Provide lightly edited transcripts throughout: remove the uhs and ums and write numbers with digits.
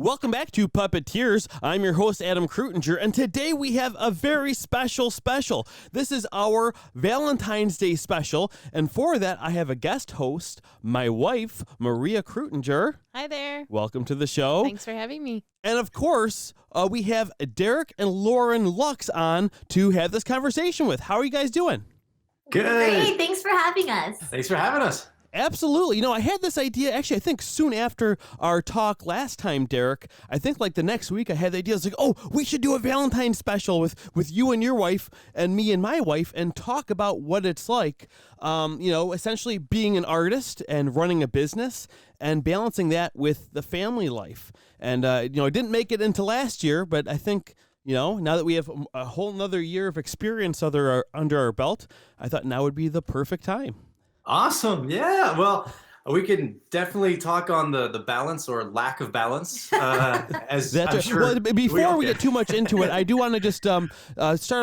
Welcome back to Puppeteers. I'm your host, Adam Kreutinger, and today we have a very special. This is our Valentine's Day special, and for that, I have a guest host, my wife, Maria Kreutinger. Hi there. Welcome to the show. Thanks for having me. And of course, we have Derek and Lauren Lux on to have this conversation with. How are you guys doing? Good. Great. Thanks for having us. Thanks for having us. Absolutely. You know, I had this idea, actually, I think soon after our talk last time, Derek, I think like the next week I had the idea, I was like, oh, we should do a Valentine special with you and your wife and me and my wife and talk about what it's like, essentially being an artist and running a business and balancing that with the family life. And, I didn't make it into last year, but I think, now that we have a whole nother year of experience under our belt, I thought now would be the perfect time. Awesome. Yeah. Well, we can definitely talk on the balance or lack of balance. As That's I'm sure. Well, before we get too much into it, I do want to just start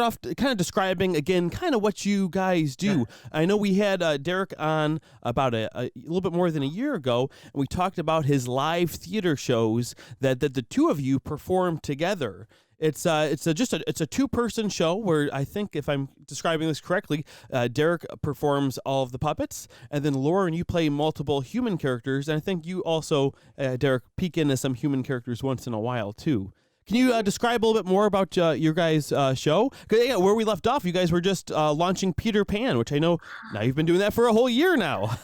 off kind of describing again kind of what you guys do. Yeah. I know we had Derek on about a little bit more than a year ago, and we talked about his live theater shows that the two of you performed together. It's a two-person show where I think, if I'm describing this correctly, Derek performs all of the puppets, and then Lauren, you play multiple human characters, and I think you also, Derek, peek into some human characters once in a while too. Can you describe a little bit more about your guys' show? Because where we left off, you guys were just launching Peter Pan, which I know now you've been doing that for a whole year now.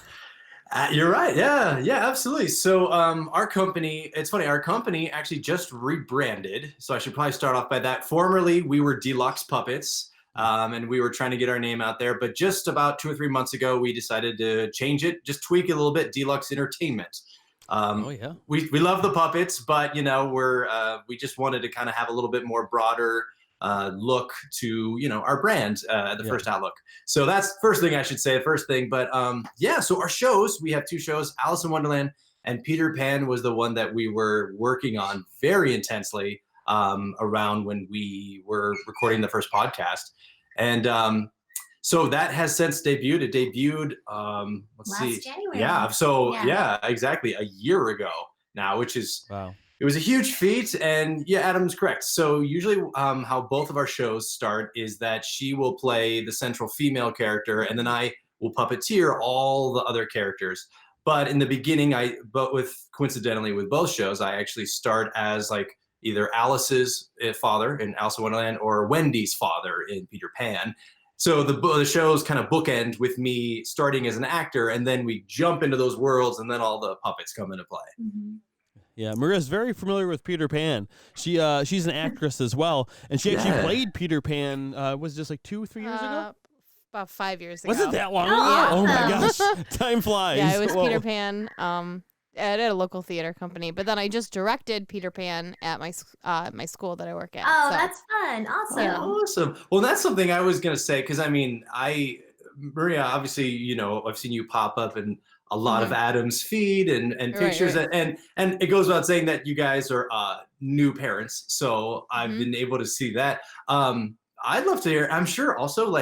You're right. Yeah, absolutely. So our company actually just rebranded. So I should probably start off by that. Formerly, we were DLUX Puppets, and we were trying to get our name out there. But just about 2 or 3 months ago, we decided to change it, just tweak it a little bit, DLUX Entertainment. We love the puppets, but, we just wanted to kind of have a little bit more broader look to our brand, first outlook. So that's first thing I should say. But so our shows, we have 2 shows, Alice in Wonderland and Peter Pan was the one that we were working on very intensely around when we were recording the first podcast, and so that has since debuted. It debuted last January. Yeah, exactly a year ago now, which is wow. It was a huge feat, and yeah, Adam's correct. So usually how both of our shows start is that she will play the central female character, and then I will puppeteer all the other characters. But in the beginning, coincidentally with both shows, I actually start as like either Alice's father in Alice in Wonderland or Wendy's father in Peter Pan. So the shows kind of bookend with me starting as an actor, and then we jump into those worlds, and then all the puppets come into play. Mm-hmm. Yeah, Maria's very familiar with Peter Pan. She's an actress as well, and she actually played Peter Pan. Was it just like 2 or 3 years ago? About 5 years ago. Was it that long? Yeah. Oh my gosh, time flies. Yeah, it was Peter Pan. At a local theater company, but then I just directed Peter Pan at my school that I work at. Oh, so. That's fun! Awesome. Yeah. Awesome. Well, that's something I was gonna say because Maria, obviously, I've seen you pop up in a lot of Adam's feed and pictures, right. And it goes without saying that you guys are new parents, so I've been able to see that. I'd love to hear. I'm sure also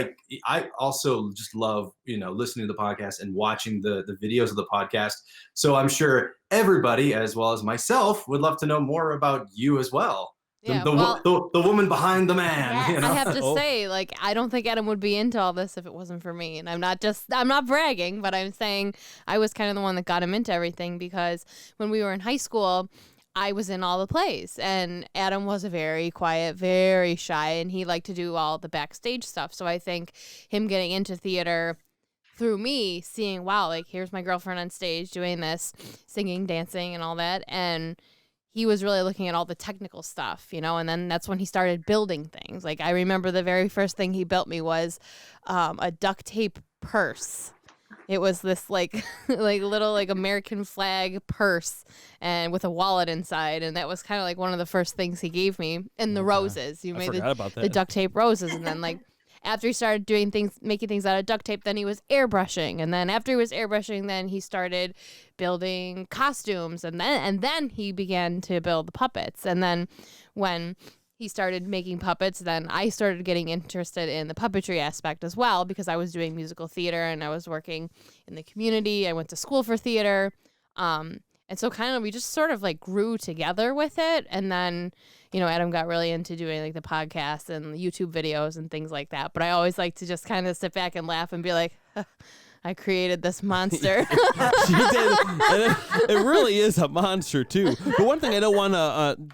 I also just love listening to the podcast and watching the videos of the podcast. So I'm sure everybody, as well as myself, would love to know more about you as well. Yeah, the woman behind the man. Yes. I have to say, I don't think Adam would be into all this if it wasn't for me. And I'm not bragging, but I'm saying I was kind of the one that got him into everything, because when we were in high school, I was in all the plays, and Adam was a very quiet, very shy, and he liked to do all the backstage stuff. So I think him getting into theater through me, seeing, wow, here's my girlfriend on stage doing this, singing, dancing, and all that, and he was really looking at all the technical stuff, and then that's when he started building things. I remember the very first thing he built me was a duct tape purse. It was this little American flag purse and with a wallet inside, and that was kind of one of the first things he gave me. And the roses, you made the duct tape roses, and then after he started making things out of duct tape, then he was airbrushing, and then after he was airbrushing, then he started building costumes, and then he began to build the puppets, and then when he started making puppets, then I started getting interested in the puppetry aspect as well, because I was doing musical theater and I was working in the community. I went to school for theater. And And so kind of we just sort of like grew together with it. And then, Adam got really into doing like the podcast and the YouTube videos and things like that. But I always like to just kind of sit back and laugh and be like, I created this monster. She did. And it really is a monster too. But one thing I don't want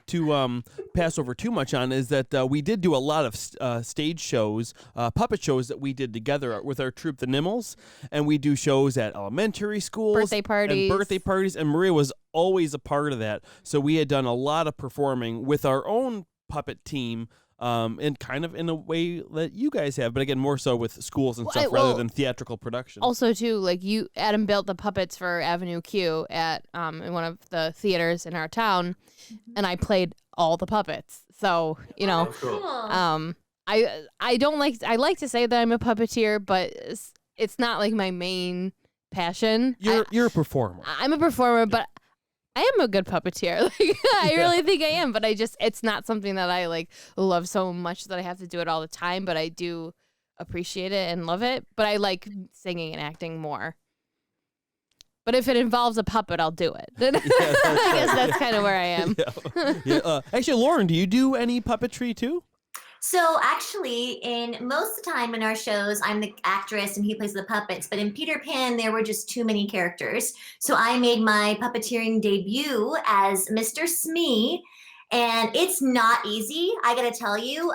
to pass over too much on is that we did do a lot of stage shows, puppet shows that we did together with our troupe, the Nimmels, and we do shows at elementary schools, birthday parties, and Maria was always a part of that. So we had done a lot of performing with our own puppet team. And kind of in a way that you guys have, but again, more so with schools and stuff rather than theatrical production. Also, too, like Adam built the puppets for Avenue Q at in one of the theaters in our town, and I played all the puppets. So Cool. I don't like I like to say that I'm a puppeteer, but it's not like my main passion. You're a performer. I'm a performer, but I am a good puppeteer. Like, I really think I am, but it's not something that I like love so much that I have to do it all the time, but I do appreciate it and love it. But I like singing and acting more. But if it involves a puppet, I'll do it. I guess that's kind of where I am. Yeah. Actually, Lauren, do you do any puppetry too? So actually, in most of the time in our shows, I'm the actress and he plays the puppets. But in Peter Pan, there were just too many characters. So I made my puppeteering debut as Mr. Smee. And it's not easy, I gotta tell you.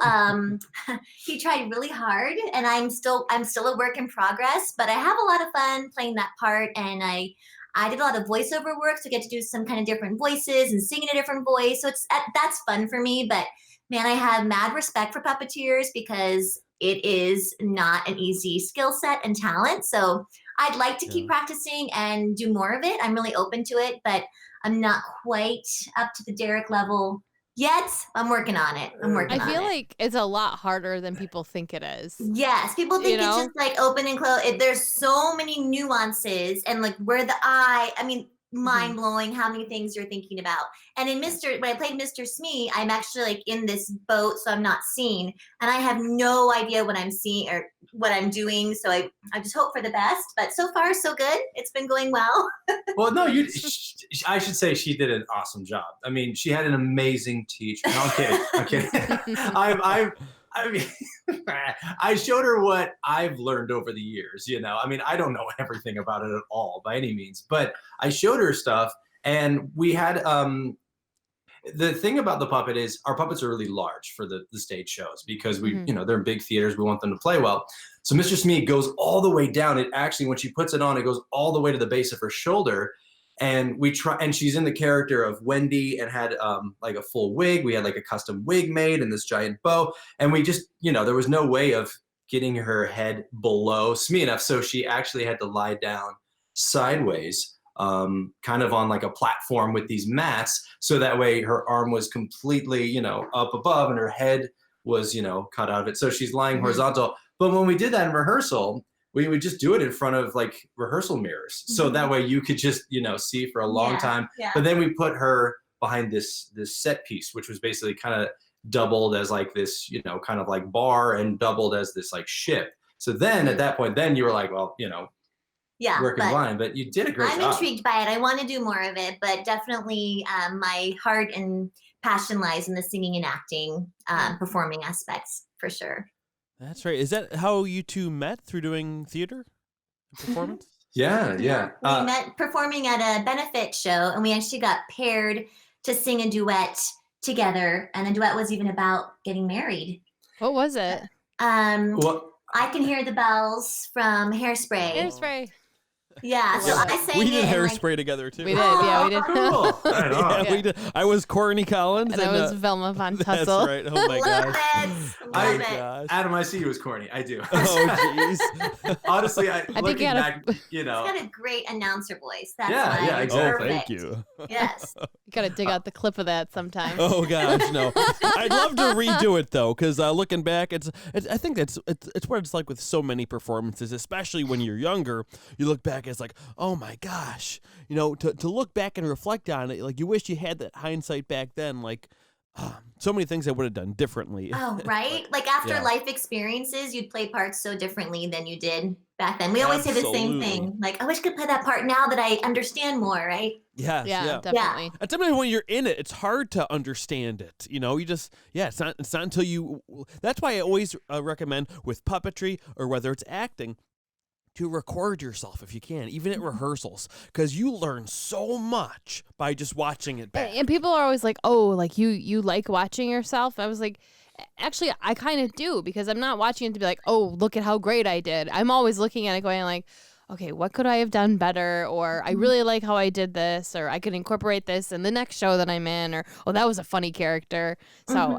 He tried really hard, and I'm still a work in progress. But I have a lot of fun playing that part, and I did a lot of voiceover work, so I get to do some kind of different voices and sing in a different voice. So that's fun for me. But man, I have mad respect for puppeteers because it is not an easy skill set and talent. So I'd like to keep practicing and do more of it. I'm really open to it, but I'm not quite up to the Derek level yet. I'm working on it. I feel like it's a lot harder than people think it is. Yes, people think it's just like open and close. There's so many nuances and like where the eye, mind blowing how many things you're thinking about. And in when I played Mr. Smee, I'm actually like in this boat, so I'm not seen, and I have no idea what I'm seeing or what I'm doing. So I just hope for the best. But so far, so good. It's been going well. Well, no, I should say she did an awesome job. I mean, she had an amazing teacher. No, I'm kidding. I showed her what I've learned over the years, I don't know everything about it at all by any means, but I showed her stuff, and we had, the thing about the puppet is our puppets are really large for the stage shows because they're in big theaters. We want them to play well. So Mr. Smee goes all the way down. It actually, when she puts it on, it goes all the way to the base of her shoulder. And and she's in the character of Wendy and had like a full wig. We had like a custom wig made and this giant bow. And we just, there was no way of getting her head below Smee enough. So she actually had to lie down sideways, kind of on like a platform with these mats. So that way her arm was completely, up above and her head was, cut out of it. So she's lying horizontal. But when we did that in rehearsal, we would just do it in front of like rehearsal mirrors. So that way you could just, see for a long time. Yeah. But then we put her behind this set piece, which was basically kind of doubled as like this, kind of like bar and doubled as this like ship. So then at that point, then you were like, well, working blind, but you did a great job. I'm intrigued by it. I want to do more of it, but definitely my heart and passion lies in the singing and acting, performing aspects for sure. That's right. Is that how you two met, through doing theater performance? Yeah. We met performing at a benefit show, and we actually got paired to sing a duet together. And the duet was even about getting married. What was it? I Can Hear the Bells from Hairspray. Hairspray. Yeah, so I sang we did it Hairspray together too. We did, yeah, we did. Cool. Right on. We did. I was Courtney Collins, and I was Velma Von That's Tussle. right. Oh my gosh. Love it. Adam, I see you as corny. I do. Oh jeez. Honestly, I think looking back, He's got a great announcer voice. That's Yeah, why yeah, it's exactly. Oh, thank perfect. you. Yes. You gotta dig out the clip of that sometime. Oh gosh, no. I'd love to redo it though, because looking back, it's I think it's what it's like with so many performances, especially when you're younger. You look back, it's like, oh my gosh, to look back and reflect on it, like you wish you had that hindsight back then, like so many things I would have done differently. Oh, right? Like after life experiences, you'd play parts so differently than you did back then. We always say the same thing. Like, I wish I could play that part now that I understand more, right? Yes, yeah. Definitely. And sometimes when you're in it, it's hard to understand it. You know, you just, it's not until you, that's why I always recommend with puppetry or whether it's acting, to record yourself if you can, even at rehearsals, because you learn so much by just watching it back. And people are always like, oh, like you like watching yourself? I was like, actually, I kind of do, because I'm not watching it to be like, oh, look at how great I did. I'm always looking at it going like, okay, what could I have done better? Or I really like how I did this, or I could incorporate this in the next show that I'm in, or, oh, that was a funny character. So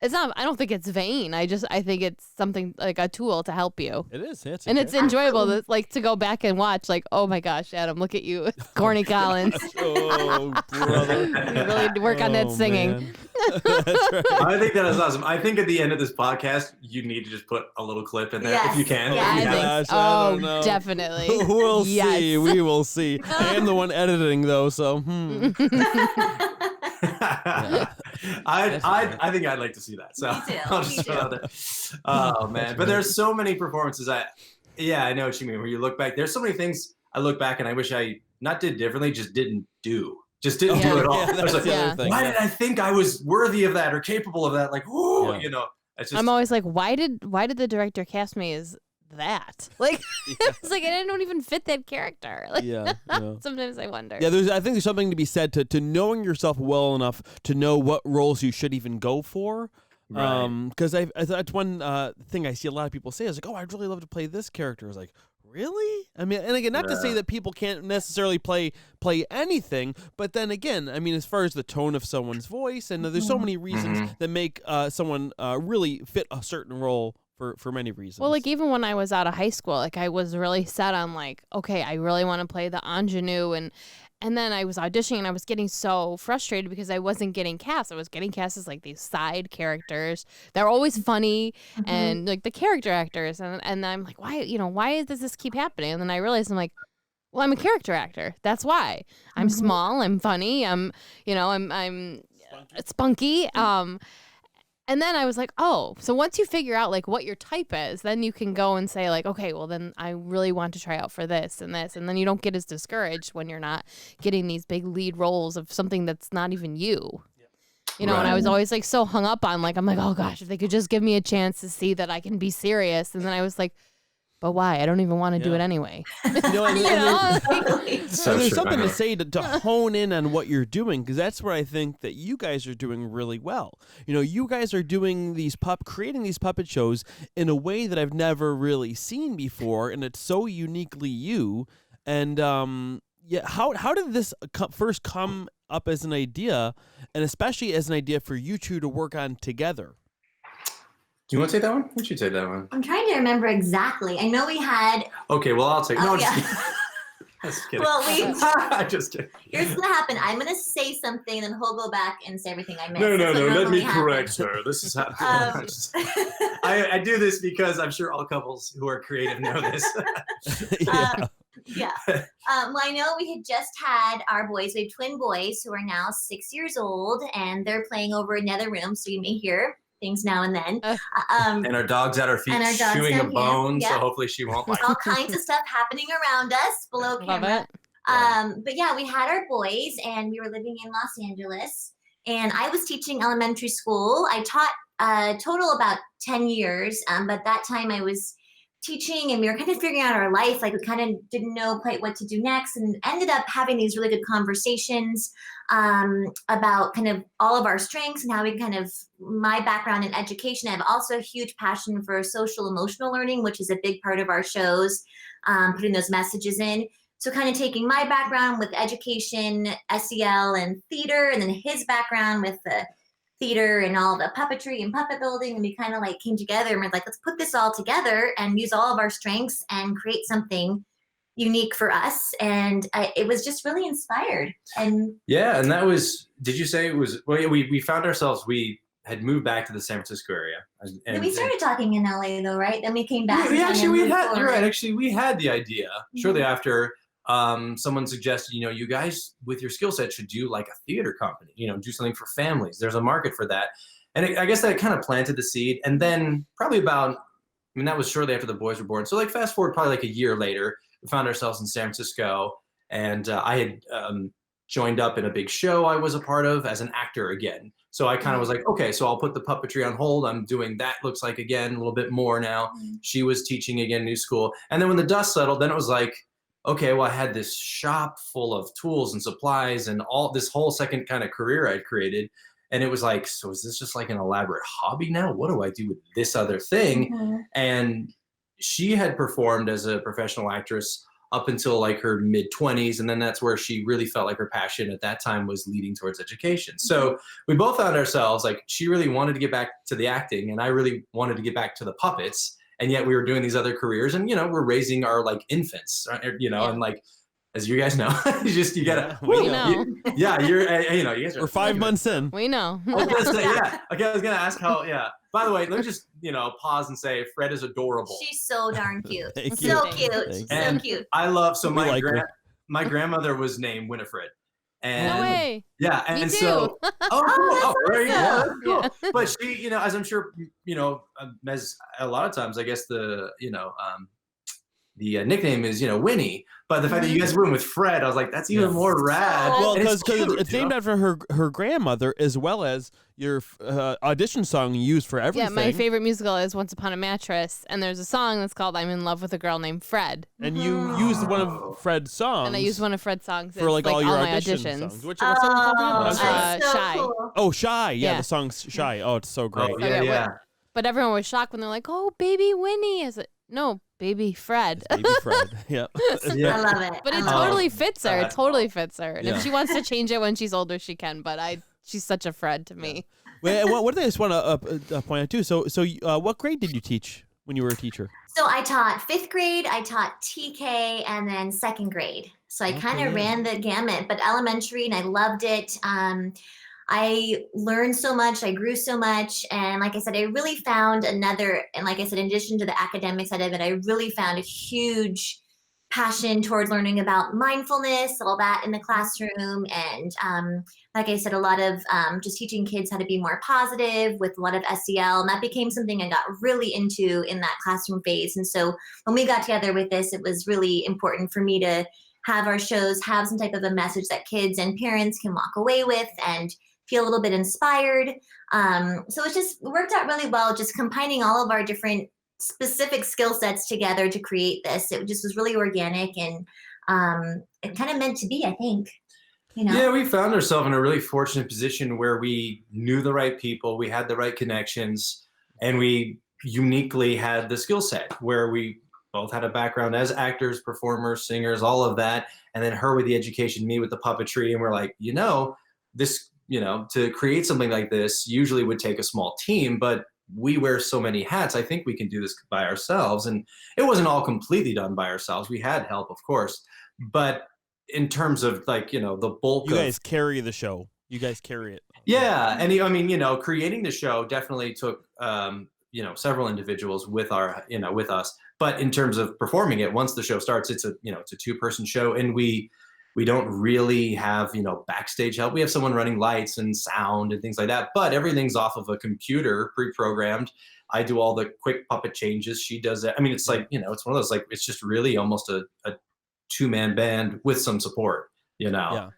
it's not, I don't think it's vain. I think it's something like a tool to help you. It is. It's enjoyable to, like, to go back and watch, like, oh my gosh, Adam, look at you, Corny Collins. Oh, brother. You really work on that singing. Man. That's right. I think that is awesome. I think at the end of this podcast, you need to just put a little clip in there if you can. Yeah, If you I have. think, I don't know. definitely. We'll Yes. see. We will see. I am the one editing, though, so. I think I'd like to see that. So Me too, I'll me just too. throw it there. Oh man, but there's so many performances. I know what you mean. Where you look back, there's so many things I look back and I wish I not did differently, just didn't do. Just didn't do it all. I was like, why did I think I was worthy of that or capable of that? Like, you know, it's just. I'm always like, why did the director cast me as that? Like, it's like I don't even fit that character. Like, sometimes I wonder. Yeah, I think there's something to be said to knowing yourself well enough to know what roles you should even go for. Because that's one thing I see a lot of people say is like, oh, I'd really love to play this character. I was like, really? I mean, and again, not to say that people can't necessarily play anything, but then again, I mean, as far as the tone of someone's voice, and there's so many reasons that make someone really fit a certain role for many reasons. Well, like even when I was out of high school, like I was really set on like, okay, I really want to play the ingenue, and then I was auditioning and I was getting so frustrated because I wasn't getting cast. I was getting cast as like these side characters. They're always funny and like the character actors. And I'm like, why does this keep happening? And then I realized I'm like, well, I'm a character actor. That's why. I'm small. I'm funny. I'm spunky. And then I was like, oh, so once you figure out like what your type is, then you can go and say like, okay, well then I really want to try out for this and this. And then you don't get as discouraged when you're not getting these big lead roles of something that's not even you. You know, and I was always like so hung up on like, I'm like, oh gosh, if they could just give me a chance to see that I can be serious. And then I was like, but why? I don't even want to do it anyway. There's something to say to hone in on what you're doing, because that's where I think that you guys are doing really well. You know, you guys are doing creating these puppet shows in a way that I've never really seen before, and it's so uniquely you. And how did this first come up as an idea, and especially as an idea for you two to work on together? Do you want to take that one? You should take that one. I'm trying to remember exactly. I know we had. Okay, well, I'll take. Oh, no, yeah. just kidding. Well, I'm just kidding. Here's what's gonna happen. I'm gonna say something, and then he'll go back and say everything I missed. No. That's what Let normally me correct happens. her. This is how. I do this because I'm sure all couples who are creative know this. Well, I know we had just had our boys. We have twin boys who are now 6 years old, and they're playing over another room, so you may hear things now and then. And our dog's at our feet chewing a bone, so hopefully she won't like all kinds of stuff happening around us below camera. But yeah, we had our boys and we were living in Los Angeles, and I was teaching elementary school. I taught total about 10 years, but that time I was teaching and we were kind of figuring out our life. Like we kind of didn't know quite what to do next, and ended up having these really good conversations about kind of all of our strengths and how we kind of, my background in education. I have also a huge passion for social emotional learning, which is a big part of our shows, putting those messages in. So kind of taking my background with education, SEL and theater, and then his background with the theater and all the puppetry and puppet building, and we kind of like came together and we're like, let's put this all together and use all of our strengths and create something unique for us. And it was just really inspired. And and that was, did you say it was, well, we found ourselves, we had moved back to the San Francisco area. And then we started talking in LA though, right? Then we came back. You're right. Actually, we had the idea shortly after someone suggested, you guys with your skill set should do like a theater company, do something for families. There's a market for that. And I guess that kind of planted the seed. And then probably that was shortly after the boys were born. So like fast forward probably like a year later, we found ourselves in San Francisco, and I had joined up in a big show I was a part of as an actor again. So I kind of was like, okay, so I'll put the puppetry on hold. I'm doing that, looks like, again, a little bit more now. She was teaching again, new school. And then when the dust settled, then it was like, okay, well, I had this shop full of tools and supplies and all this whole second kind of career I'd created. And it was like, so is this just like an elaborate hobby now? What do I do with this other thing? And she had performed as a professional actress up until like her mid-20s. And then that's where she really felt like her passion at that time was leading towards education. So we both found ourselves like, she really wanted to get back to the acting and I really wanted to get back to the puppets. And yet we were doing these other careers and, we're raising our like infants, and like, as you guys know, you gotta, we know. you're, you guys are. We're 5 months in. We know. I was gonna say, Okay, I was gonna ask how. Yeah. By the way, let me just pause and say Fred is adorable. She's so darn cute. Thank So you. cute. Thank So cute. I love We like her. my grandmother was named Winifred. And No way. Yeah, Me and too. so cool. Oh, there you go. That's cool. Yeah. But she, as I'm sure, as a lot of times, I guess the nickname is Winnie. But the fact that you guys went with Fred, I was like, that's even more rad. Well, And because cute, it's named after her grandmother, as well as your audition song you used for everything. Yeah, my favorite musical is Once Upon a Mattress, and there's a song that's called I'm in Love with a Girl named Fred. And you used one of Fred's songs. And I used one of Fred's songs for like all your my auditions. auditions. Songs. What's song called again? I'm sorry. that's so Shy. cool. Oh, Shy. Yeah, Yeah. the song's Shy. Oh, it's so great. Oh, yeah, yeah. But everyone was shocked when they're like, "Oh, baby Winnie." Is it? No, baby Fred. Baby Fred. Yeah. Yeah. I love it. But it I love totally fits her. It that's totally fits her. And Yeah. if she wants to change it when she's older, she can. But she's such a Fred to me. Well, what I just want to point out too. So, what grade did you teach when you were a teacher? So I taught 5th grade, I taught TK, and then 2nd grade. So I kind of ran the gamut, but elementary, and I loved it. I learned so much, I grew so much, and like I said, I really found in addition to the academic side of it, I really found a huge passion towards learning about mindfulness, all that in the classroom, and like I said, a lot of just teaching kids how to be more positive with a lot of SEL, and that became something I got really into in that classroom phase. And so when we got together with this, it was really important for me to have our shows have some type of a message that kids and parents can walk away with and feel a little bit inspired. So it just worked out really well, just combining all of our different specific skill sets together to create this. It just was really organic and it kind of meant to be, I think. Yeah, we found ourselves in a really fortunate position where we knew the right people, we had the right connections, and we uniquely had the skill set where we both had a background as actors, performers, singers, all of that. And then her with the education, me with the puppetry. And we're like, this, to create something like this usually would take a small team, but we wear so many hats. I think we can do this by ourselves. And it wasn't all completely done by ourselves. We had help, of course, but in terms of the bulk You of guys carry the show. You guys carry it. Yeah. And creating the show definitely took, several individuals with us, but in terms of performing it, once the show starts, it's a 2-person show, and we don't really have, backstage help. We have someone running lights and sound and things like that, but everything's off of a computer pre-programmed. I do all the quick puppet changes. She does it. I mean, it's like, it's one of those, like, it's just really almost a 2-man band with some support, Yeah.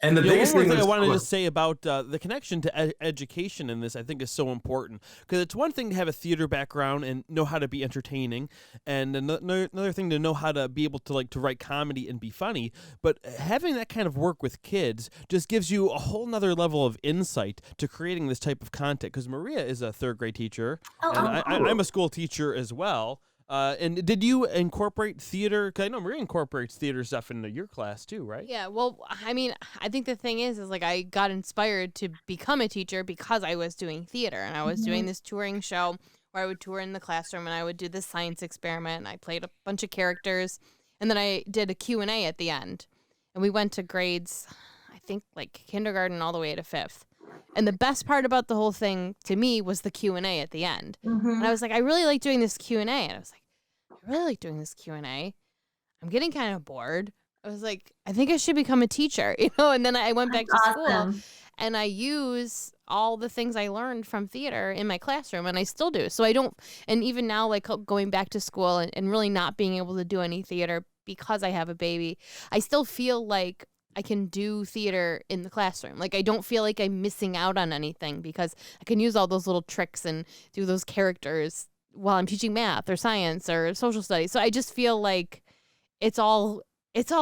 And the biggest one more thing thing I wanted was, to say about the connection to education in this, I think, is so important, because it's one thing to have a theater background and know how to be entertaining, and another thing to know how to be able to to write comedy and be funny. But having that kind of work with kids just gives you a whole nother level of insight to creating this type of content. Because Maria is a 3rd grade teacher, and I'm a school teacher as well. And did you incorporate theater? Because I know Maria incorporates theater stuff into your class too, right? Yeah, well, I mean, I think the thing is like I got inspired to become a teacher because I was doing theater, and I was doing this touring show where I would tour in the classroom, and I would do this science experiment, and I played a bunch of characters, and then I did a Q&A at the end, and we went to grades, I think like kindergarten all the way to 5th. And the best part about the whole thing to me was the Q&A at the end. And I was like, I really like doing this Q&A. And I was like, I really like doing this Q&A. I'm getting kind of bored. I was like, I think I should become a teacher, and then I went back to school and I use all the things I learned from theater in my classroom, and I still do. So and even now, like going back to school and really not being able to do any theater because I have a baby, I still feel like I can do theater in the classroom. Like, I don't feel like I'm missing out on anything because I can use all those little tricks and do those characters while I'm teaching math or science or social studies. So I just feel like it's all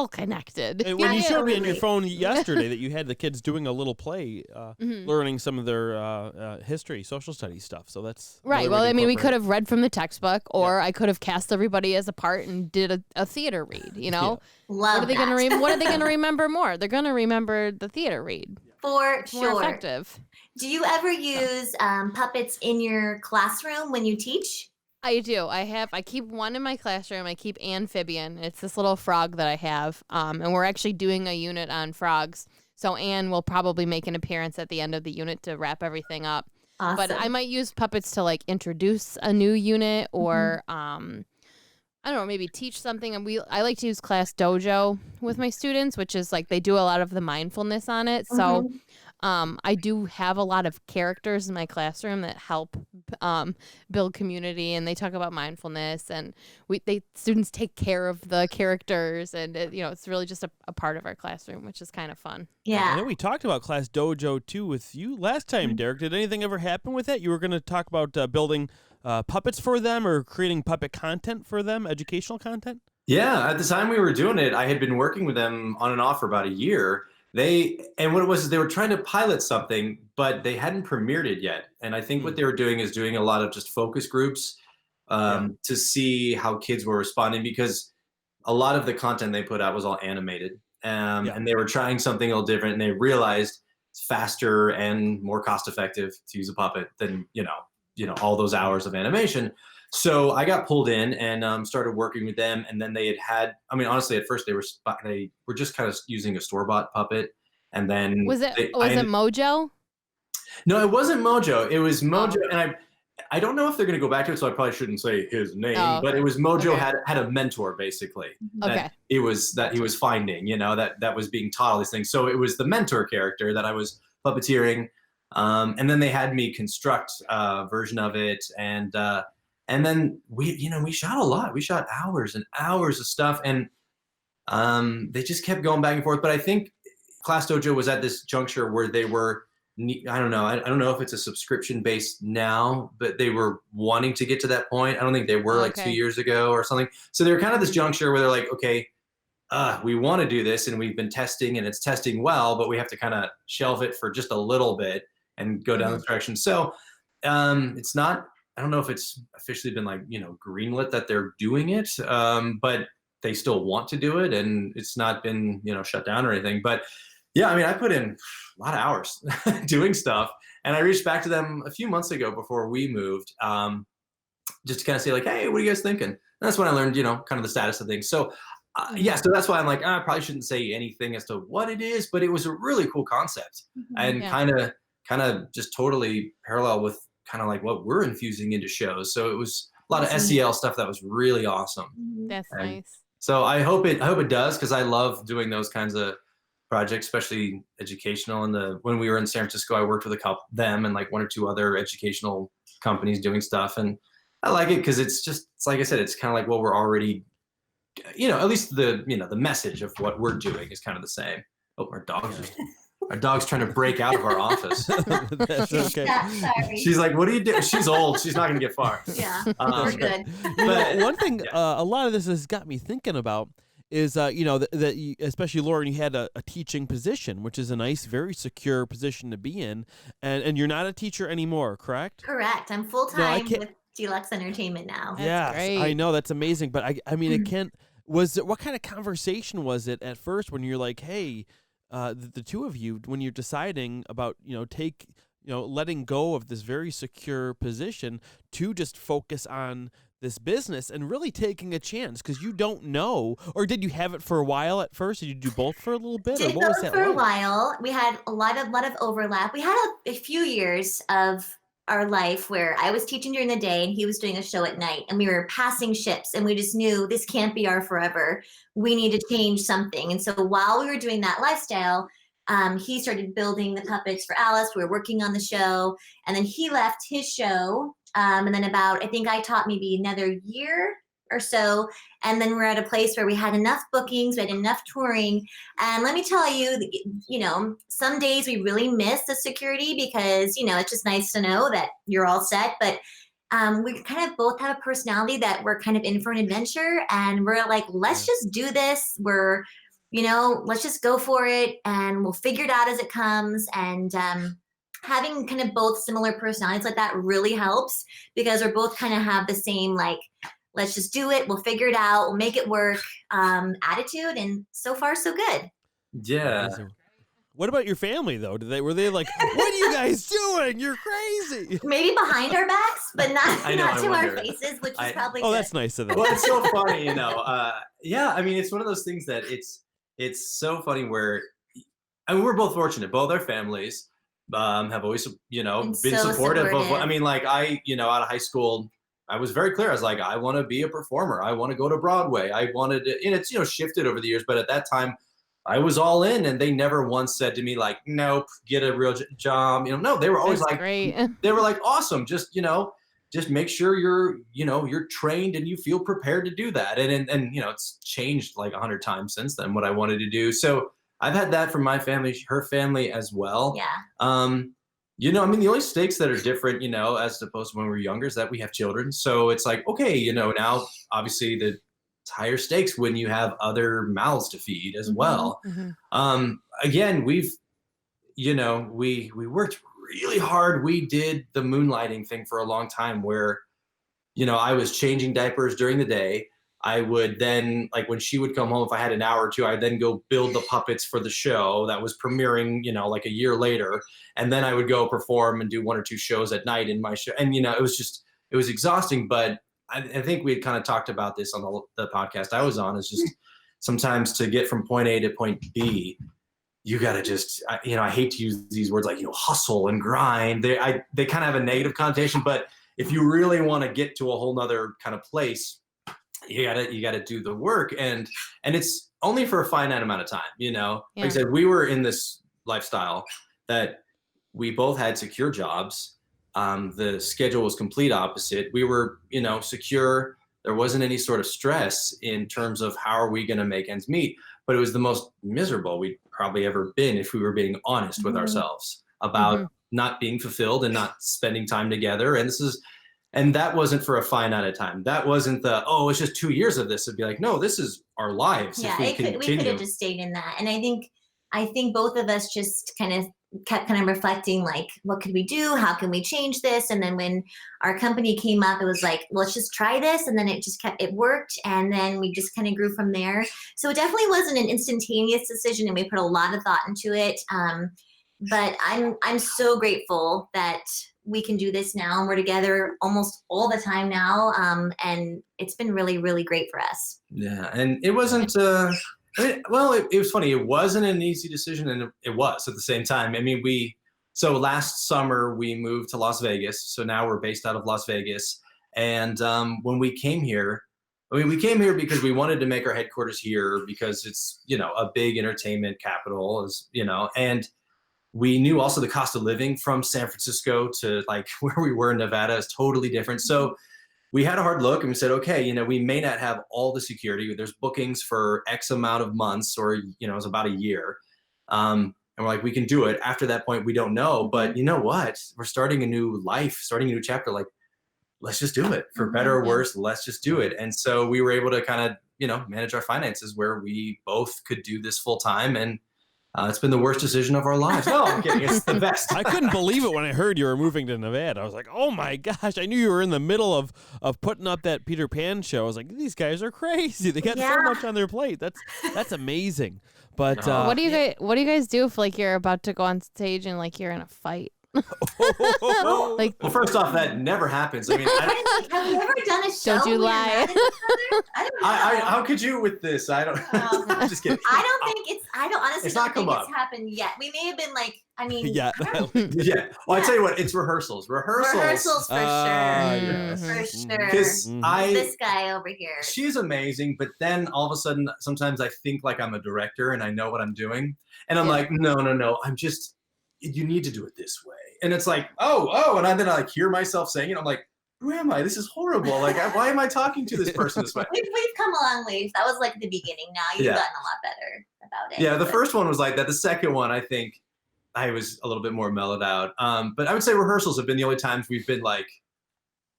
connected. And when you showed me on your Absolutely. phone yesterday that you had the kids doing a little play, Mhm. learning some of their history, social studies stuff. So that's Right. really Well, way to I mean, we incorporate could have read from the textbook, or I could have cast everybody as a part and did a theater read. You know, Love what are they that. going to What are they going to remember more? They're going to remember the theater read. For It's more sure. effective. Do you ever use puppets in your classroom when you teach? I do. I keep one in my classroom. I keep Amphibian. It's this little frog that I have. And we're actually doing a unit on frogs. So Anne will probably make an appearance at the end of the unit to wrap everything up. Awesome. But I might use puppets to like introduce a new unit or I don't know, maybe teach something. And I like to use Classdojo with my students, which is like they do a lot of the mindfulness on it. So I do have a lot of characters in my classroom that help build community, and they talk about mindfulness, and students take care of the characters, and it's really just a part of our classroom, which is kind of fun. I Yeah. know we talked about Classdojo too with you last time, Derek. Did anything ever happen with that? You were going to talk about building puppets for them or creating puppet content for them, educational content? Yeah, at the time we were doing it, I had been working with them on and off for about a year. What it was is they were trying to pilot something, but they hadn't premiered it yet. And I think what they were doing is doing a lot of just focus groups to see how kids were responding, because a lot of the content they put out was all animated. And they were trying something a little different, and they realized it's faster and more cost effective to use a puppet than all those hours of animation. So I got pulled in and started working with them, and then they had. I mean, honestly, at first they were just kind of using a store-bought puppet, and then Was it Mojo? No, it wasn't Mojo. It was Mojo, Oh. and I don't know if they're going to go back to it, so I probably shouldn't say his name. Oh, but it was Mojo okay. had a mentor basically Okay. that he was finding, that was being taught all these things. So it was the mentor character that I was puppeteering, and then they had me construct a version of it, and then we shot a lot. We shot hours and hours of stuff, and they just kept going back and forth. But I think Classdojo was at this juncture where they were, I don't know. I don't know if it's a subscription based now, but they were wanting to get to that point. I don't think they were like 2 years ago or something. So they're kind of this juncture where they're like, okay, we want to do this, and we've been testing, and it's testing well, but we have to kind of shelve it for just a little bit and go down this direction. So it's not. I don't know if it's officially been like greenlit that they're doing it, but they still want to do it, and it's not been shut down or anything. But yeah, I mean, I put in a lot of hours doing stuff, and I reached back to them a few months ago before we moved, just to kind of say like, hey, what are you guys thinking? And that's when I learned, kind of the status of things. So yeah, so that's why I'm like, I probably shouldn't say anything as to what it is, but it was a really cool concept, and kind of just totally parallel with kind of like what we're infusing into shows. So it was a lot of SEL stuff that was really awesome. That's nice. So I hope it does, because I love doing those kinds of projects, especially educational. And when we were in San Francisco, I worked with them and like one or two other educational companies doing stuff, and I like it because it's like I said, it's kind of like what we're already, at least the message of what we're doing is kind of the same. Oh, our dog's trying to break out of our office. That's okay. Sorry. She's like, what are you doing? She's old. She's not going to get far. Yeah, we're good. But one thing a lot of this has got me thinking about is, that you, especially Lauren, you had a teaching position, which is a nice, very secure position to be in. And you're not a teacher anymore, correct? Correct. I'm full time with DLUX Entertainment now. Yes, great. I know. That's amazing. But I mean, what kind of conversation was it at first when you're like, hey, the two of you, when you're deciding about, letting go of this very secure position to just focus on this business and really taking a chance, because you don't know, or did you have it for a while at first? Did you do both for a little bit? Did or what was both that for a like? while. We had a lot of overlap. We had a few years of our life where I was teaching during the day and he was doing a show at night, and we were passing ships, and we just knew this can't be our forever. We need to change something. And so while we were doing that lifestyle, he started building the puppets for Alice. We were working on the show, and then he left his show. And then I think I taught maybe another year or so. And then we're at a place where we had enough bookings, we had enough touring. And let me tell you, some days we really miss the security because, it's just nice to know that you're all set. But we kind of both have a personality that we're kind of in for an adventure. And we're like, let's just do this. Let's just go for it and we'll figure it out as it comes. And having kind of both similar personalities like that really helps because we're both kind of have the same, like, let's just do it. We'll figure it out. We'll make it work attitude. And so far, so good. Yeah. What about your family though? Were they like, what are you guys doing? You're crazy. Maybe behind our backs, but not I to our wonder. faces, which is probably Oh, good. that's nice of them. Well, it's so funny, yeah, I mean, it's one of those things that it's so funny where, we're both fortunate. Both our families have always, been so supportive of supportive. I mean, like out of high school, I was very clear. I was like, I want to be a performer. I want to go to Broadway. I wanted to, and it's, shifted over the years, but at that time I was all in and they never once said to me like, nope, get a real job. No, they were always That's like, great. they were like, awesome. Just make sure you're trained and you feel prepared to do that. And it's changed like 100 times since then what I wanted to do. So I've had that from my family, her family as well. Yeah. The only stakes that are different, as opposed to when we were younger is that we have children. So it's like, okay, now obviously it's higher stakes when you have other mouths to feed as well. Mm-hmm. Again, we worked really hard. We did the moonlighting thing for a long time where, I was changing diapers during the day. I would then, like when she would come home, if I had an hour or two, I'd then go build the puppets for the show that was premiering, like a year later. And then I would go perform and do 1 or 2 shows at night in my show. And, it was exhausting, but I think we had kind of talked about this on the podcast I was on, is just sometimes to get from point A to point B, you got to just, I hate to use these words like, hustle and grind. They kind of have a negative connotation, but if you really want to get to a whole nother kind of place, you gotta do the work, and it's only for a finite amount of time. Like I said, we were in this lifestyle that we both had secure jobs. The schedule was complete opposite. We were, secure. There wasn't any sort of stress in terms of how are we going to make ends meet, but it was the most miserable we'd probably ever been if we were being honest with ourselves about not being fulfilled and not spending time together. And that wasn't for a finite time. That wasn't it's just 2 years of this. It'd be like, no, this is our lives. Yeah, if we could have just stayed in that. And I think both of us just kind of kept kind of reflecting, like, what could we do? How can we change this? And then when our company came up, it was like, let's just try this. And then it worked. And then we just kind of grew from there. So it definitely wasn't an instantaneous decision, and we put a lot of thought into it. But I'm so grateful that we can do this now, and we're together almost all the time now. And it's been really, really great for us. Yeah. And it wasn't, it was funny. It wasn't an easy decision, and it was at the same time. I mean, so last summer we moved to Las Vegas. So now we're based out of Las Vegas. And when we came here, we came here because we wanted to make our headquarters here because it's, a big entertainment capital, and we knew also the cost of living from San Francisco to like where we were in Nevada is totally different. So we had a hard look and we said, okay, we may not have all the security. There's bookings for X amount of months, or, it was about a year. And we're like, we can do it. After that point, we don't know. But you know what? We're starting a new life, starting a new chapter. Like, let's just do it. For better or worse, let's just do it. And so we were able to kind of, manage our finances where we both could do this full time. And it's been the worst decision of our lives. No, I'm kidding. It's the best. I couldn't believe it when I heard you were moving to Nevada. I was like, oh my gosh. I knew you were in the middle of putting up that Peter Pan show. I was like, these guys are crazy. They got so much on their plate. That's amazing. But what do you guys do if like you're about to go on stage and like you're in a fight? Well, first off, that never happens. I mean, have you ever done a show? Don't you where lie. you're mad at each other? I don't know. how could you with this? I don't. I'm just kidding. I don't honestly It's don't not come think up. it's happened yet. We may have been like, yeah. Yeah. Well, I tell you what, it's rehearsals. rehearsals for sure. Yes. For sure. Because This guy over here. she's amazing, but then all of a sudden, sometimes I think like I'm a director and I know what I'm doing, and I'm like, no, you need to do it this way. And it's like, oh, and then I like hear myself saying it. I'm like, who am I? This is horrible. Like, why am I talking to this person this way? We've come a long ways. That was like the beginning. Now you've Yeah. gotten a lot better about it. Yeah, the but- first one was like that. The second one, I think I was a little bit more mellowed out. But I would say rehearsals have been the only times we've been like,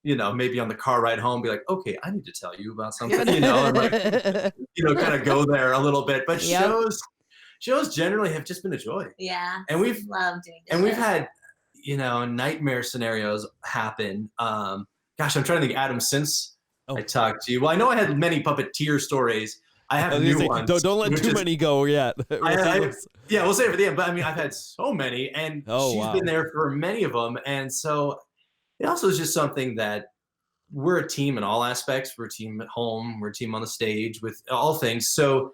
you know, maybe on the car ride home, be like, okay, I need to tell you about something, you know, and like, you know, kind of go there a little bit. But Yep. shows generally have just been a joy. Yeah. And we've loved doing this. And we've had, you know, nightmare scenarios happen. Gosh, I'm trying to think, Adam, since I talked to you. Well, I know I had many puppeteer stories. I have new ones. Don't let which too is- many go yet. Yeah, we'll save it for the end. But I mean, I've had so many, and Oh, she's wow. been there for many of them. And so it also is just something that we're a team in all aspects. We're a team at home. We're a team on the stage with all things. So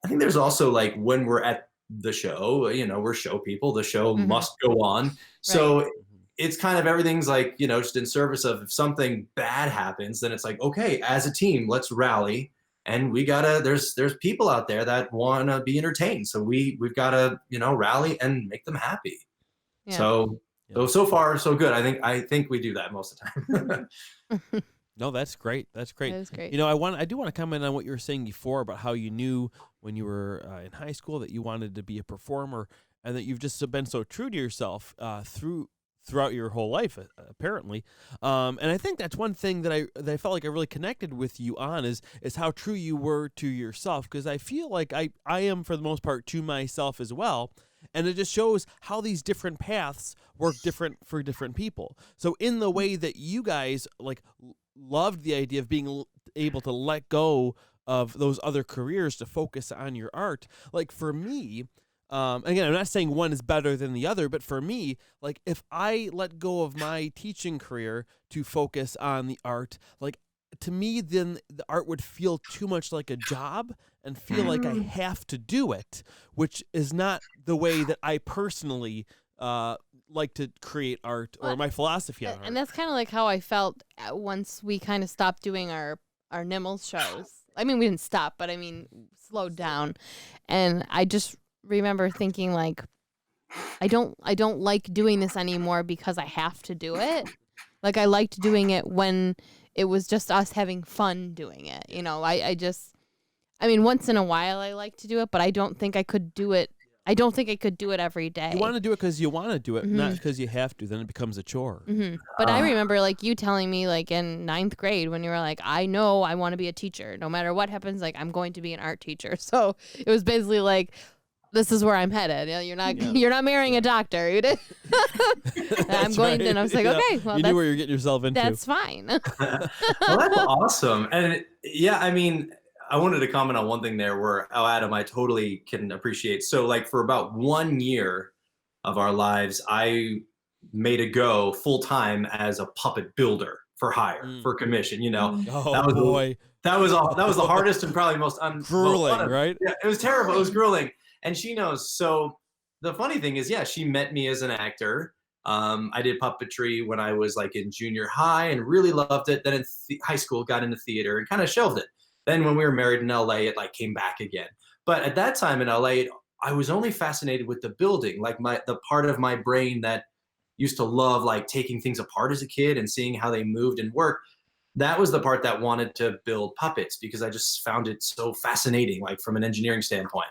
I think there's also like when we're at the show, you know, we're show people. The show Mhm. must go on. So it's kind of everything's like, you know, just in service of if something bad happens, then it's like, okay, as a team, let's rally. And we gotta, there's people out there that wanna be entertained. So we've gotta, you know, rally and make them happy. Yeah. So far, so good. I think we do that most of the time. No, that's great. That's great. That is great. You know, I do want to comment on what you were saying before about how you knew when you were in high school that you wanted to be a performer, and that you've just been so true to yourself throughout your whole life, apparently. And I think that's one thing that I felt like I really connected with you on is how true you were to yourself, because I feel like I am, for the most part, to myself as well. And it just shows how these different paths work different for different people. So in the way that you guys like loved the idea of being able to let go of those other careers to focus on your art, like for me, again, I'm not saying one is better than the other, but for me, like if I let go of my teaching career to focus on the art, like to me, then the art would feel too much like a job and feel like I have to do it, which is not the way that I personally like to create art or my philosophy on art. And that's kind of like how I felt once we kind of stopped doing our Nimmels shows. I mean, we didn't stop, but I mean, slowed down. And I just remember thinking like, I don't like doing this anymore because I have to do it. Like I liked doing it when it was just us having fun doing it. You know, I mean, once in a while I like to do it, but I don't think I could do it. I don't think I could do it every day. You want to do it because you want to do it, not because you have to. Then it becomes a chore. But I remember like you telling me like in 9th grade when you were like, I know I want to be a teacher. No matter what happens, like I'm going to be an art teacher. So it was basically like, this is where I'm headed. You know, you're not marrying a doctor. You did. I'm going to, and I was like, okay, well, you knew where you're getting yourself into. that's fine. Well, that's awesome. And yeah, I mean, I wanted to comment on one thing there where, Adam, I totally can appreciate. So like for about 1 year of our lives, I made a go full time as a puppet builder for hire, for commission, you know. Oh, that was boy. That was the hardest and probably most Grueling, right? Yeah, it was terrible. It was grueling. And she knows. So the funny thing is, yeah, she met me as an actor. I did puppetry when I was like in junior high and really loved it. Then in high school, got into theater and kind of shelved it. Then when we were married in LA, it like came back again. But at that time in LA, I was only fascinated with the building, like the part of my brain that used to love like taking things apart as a kid and seeing how they moved and worked. That was the part that wanted to build puppets because I just found it so fascinating, like from an engineering standpoint.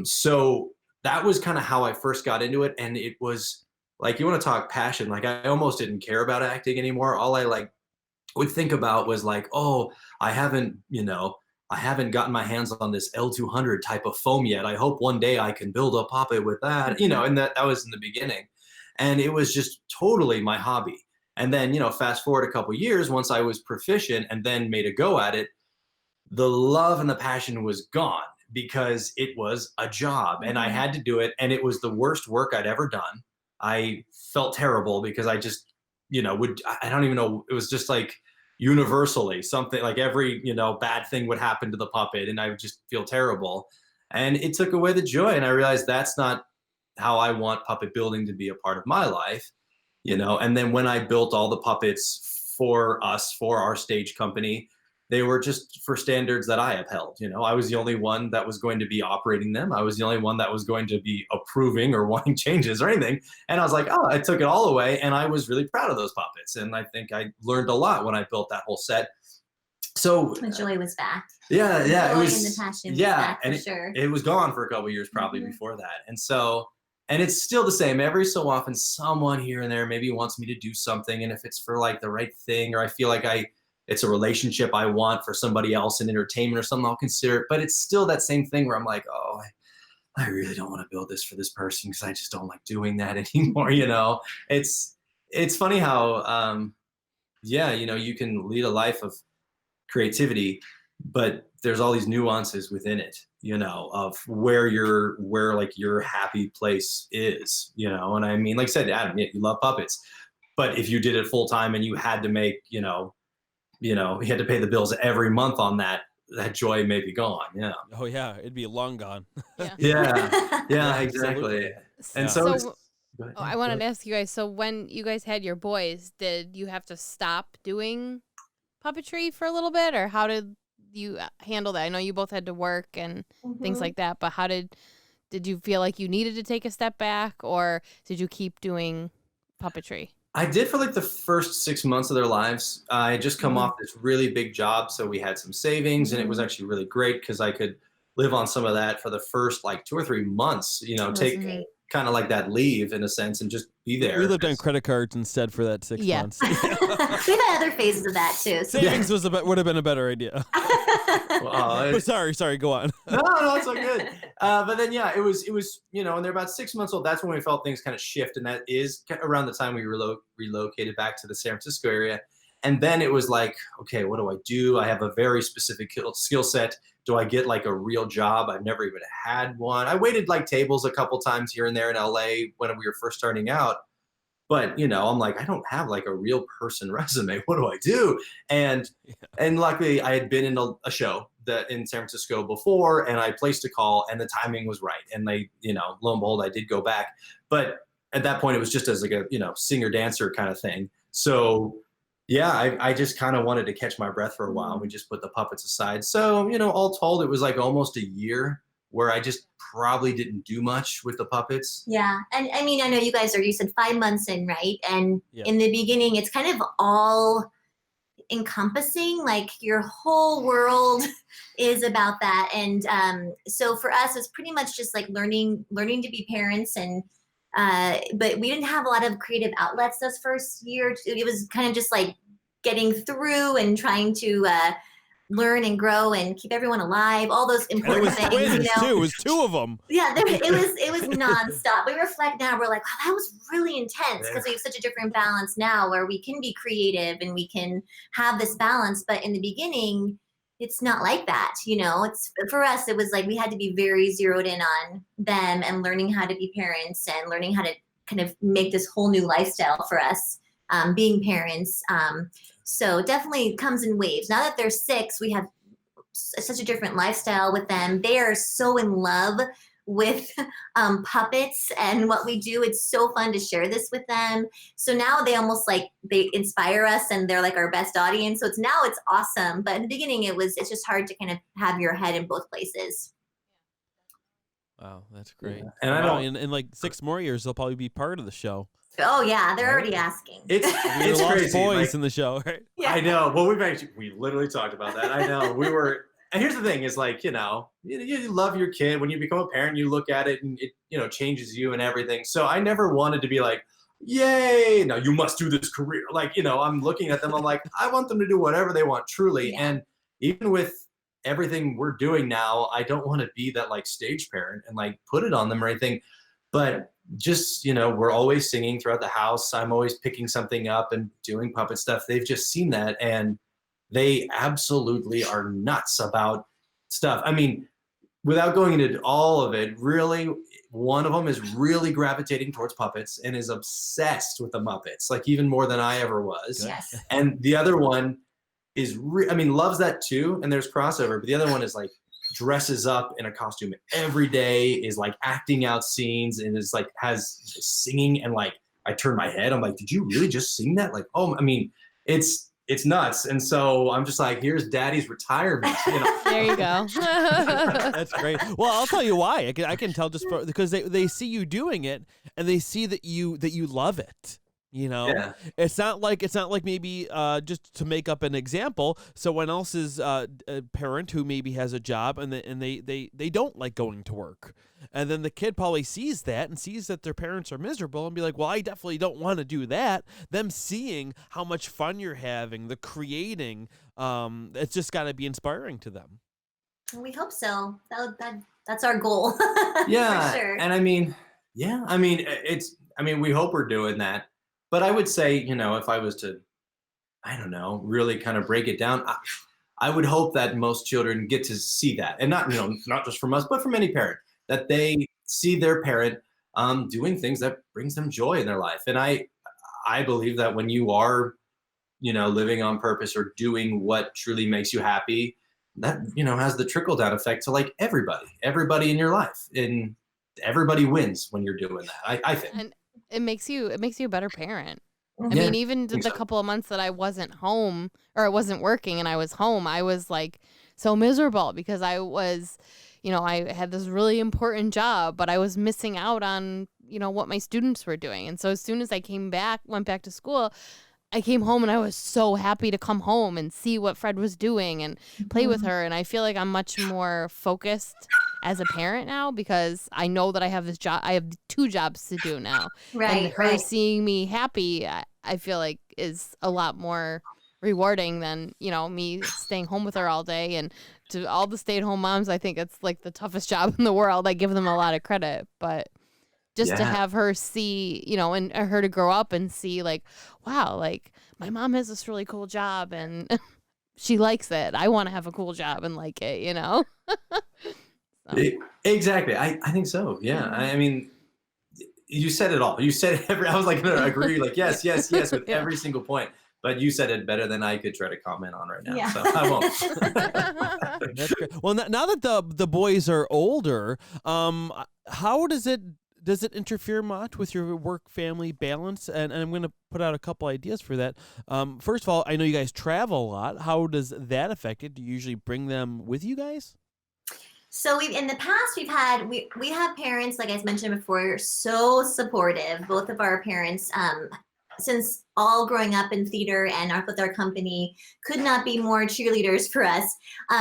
So that was kind of how I first got into it. And it was like, you want to talk passion. Like I almost didn't care about acting anymore. All I like would think about was like, oh, I haven't gotten my hands on this L200 type of foam yet. I hope one day I can build a puppet with that, you know, and that was in the beginning. And it was just totally my hobby. And then, you know, fast forward a couple years, once I was proficient and then made a go at it, the love and the passion was gone because it was a job and I had to do it. And it was the worst work I'd ever done. I felt terrible because I just, you know, I don't even know. It was just like universally something like every, you know, bad thing would happen to the puppet and I would just feel terrible. And it took away the joy. And I realized that's not how I want puppet building to be a part of my life, you know. And then when I built all the puppets for us, for our stage company, they were just for standards that I upheld. I was the only one that was going to be operating them. I was the only one that was going to be approving or wanting changes or anything. And I was like, oh, I took it all away. And I was really proud of those puppets. And I think I learned a lot when I built that whole set. So the joy was back. Yeah, The yeah. joy It was, and the passion was yeah. back, And for sure. it was gone for a couple of years probably before that. And it's still the same. Every so often, someone here and there maybe wants me to do something. And if it's for like the right thing, or I feel like it's a relationship I want for somebody else in entertainment or something, I'll consider it. But it's still that same thing where I'm like, oh, I really don't want to build this for this person because I just don't like doing that anymore. It's funny how, you can lead a life of creativity, but there's all these nuances within it, of where like your happy place is, and I mean, like I said, Adam, you love puppets, but if you did it full time and you had to make, you had to pay the bills every month on that joy may be gone. Yeah. Oh yeah, it'd be long gone. Yeah, exactly. Absolutely. And I wanted to ask you guys, so when you guys had your boys, did you have to stop doing puppetry for a little bit, or how did you handle that? I know you both had to work and things like that, but how did you feel like you needed to take a step back, or did you keep doing puppetry? I did for like the first 6 months of their lives. I had just come off this really big job, so we had some savings, and it was actually really great because I could live on some of that for the first like 2 or 3 months. Take kind of like that leave in a sense and just be there. We lived on credit cards instead for that 6 months. We've had other phases of that too. So Savings would have been a better idea. But sorry, go on. No, it's all good. But then, it was, and they're about 6 months old. That's when we felt things kind of shift. And that is around the time we relocated back to the San Francisco area. And then it was like, okay, what do I do? I have a very specific skill set. Do I get like a real job? I've never even had one. I waited like tables a couple times here and there in LA when we were first starting out. But, I'm like, I don't have like a real person resume. What do I do? And luckily I had been in a show that in San Francisco before, and I placed a call and the timing was right. And they, lo and behold, I did go back. But at that point it was just as like a, singer dancer kind of thing. So I just kind of wanted to catch my breath for a while. We just put the puppets aside. So, all told, it was like almost a year where I just probably didn't do much with the puppets. Yeah. And I mean, I know you said 5 months in, right? And in the beginning, it's kind of all encompassing, like your whole world is about that. And so for us, it's pretty much just like learning to be parents. And but we didn't have a lot of creative outlets this first year. It was kind of just like getting through and trying to learn and grow and keep everyone alive, all those important things. Twins, too. It was 2 of them. Yeah, it was nonstop. We reflect now, we're like, wow, that was really intense, because we have such a different balance now where we can be creative and we can have this balance. But in the beginning, it's not like that. It's for us, it was like we had to be very zeroed in on them and learning how to be parents and learning how to kind of make this whole new lifestyle for us, being parents. So definitely comes in waves. Now that they're 6, we have such a different lifestyle with them. They are so in love with puppets and what we do. It's so fun to share this with them. So now they almost like they inspire us and they're like our best audience. So it's awesome. But in the beginning, it's just hard to kind of have your head in both places. Wow, that's great. Yeah. And I know in like 6 more years, they'll probably be part of the show. Oh yeah, they're already asking. It's crazy. Boys in the show, right? Yeah. I know. Well, we literally talked about that. I know. And here's the thing: is like you love your kid. When you become a parent, you look at it and it changes you and everything. So I never wanted to be like, yay! No, you must do this career. Like I'm looking at them. I'm like, I want them to do whatever they want, truly. Yeah. And even with everything we're doing now, I don't want to be that like stage parent and like put it on them or anything. But just, we're always singing throughout the house. I'm always picking something up and doing puppet stuff. They've just seen that and they absolutely are nuts about stuff. I mean, without going into all of it, really, one of them is really gravitating towards puppets and is obsessed with the Muppets, like even more than I ever was. Yes. And the other one is, loves that too. And there's crossover, but the other one is like, dresses up in a costume every day, is like acting out scenes, and is like has singing, and like I turn my head, I'm like, did you really just sing that? Like, oh, it's it's nuts. And so I'm just like, here's daddy's retirement, you know. There you go. That's great. Well, I'll tell you why. I can tell because they see you doing it and they see that you love it. You know, Yeah. it's not like maybe just to make up an example, someone else's a parent who maybe has a job and they don't like going to work, and then the kid probably sees that and sees that their parents are miserable and be like, well, I definitely don't want to do that. Them seeing how much fun you're having, the creating, it's just got to be inspiring to them. We hope so. That's our goal. Yeah. For sure. And I mean, we hope we're doing that. But I would say, you know, if I was to, I don't know, really kind of break it down, I would hope that most children get to see that, and not, you know, not just from us, but from any parent, that they see their parent doing things that brings them joy in their life. And I believe that when you are, you know, living on purpose or doing what truly makes you happy, that, you know, has the trickle down effect to like everybody in your life, and everybody wins when you're doing that. I think. And it makes you a better parent. I Yeah, mean, even the so. couple of months that I wasn't home or I wasn't working and I was home, I was like so miserable because I was, you know, I had this really important job, but I was missing out on, you know, what my students were doing. And so as soon as I went back to school, I came home and I was so happy to come home and see what Fred was doing and play with her. And I feel like I'm much more focused as a parent now because I know that I have this job. I have 2 jobs to do now. Right. And her seeing me happy, I feel like is a lot more rewarding than, you know, me staying home with her all day. And to all the stay-at-home moms, I think it's like the toughest job in the world. I give them a lot of credit, but just to have her see, you know, and her to grow up and see like, wow, like my mom has this really cool job and she likes it. I want to have a cool job and like it, you know? So. Exactly. I think so. Yeah. I mean, you said it all. You said I was like, no, I agree. Like, yes, with every single point. But you said it better than I could try to comment on right now. Yeah. So I won't. That's great. Well, now that the boys are older, how does it interfere much with your work-family balance? And I'm going to put out a couple ideas for that. First of all, I know you guys travel a lot. How does that affect it? Do you usually bring them with you guys? So in the past we have parents, like I mentioned before, so supportive. Both of our parents, since all growing up in theater and with our company, could not be more cheerleaders for us.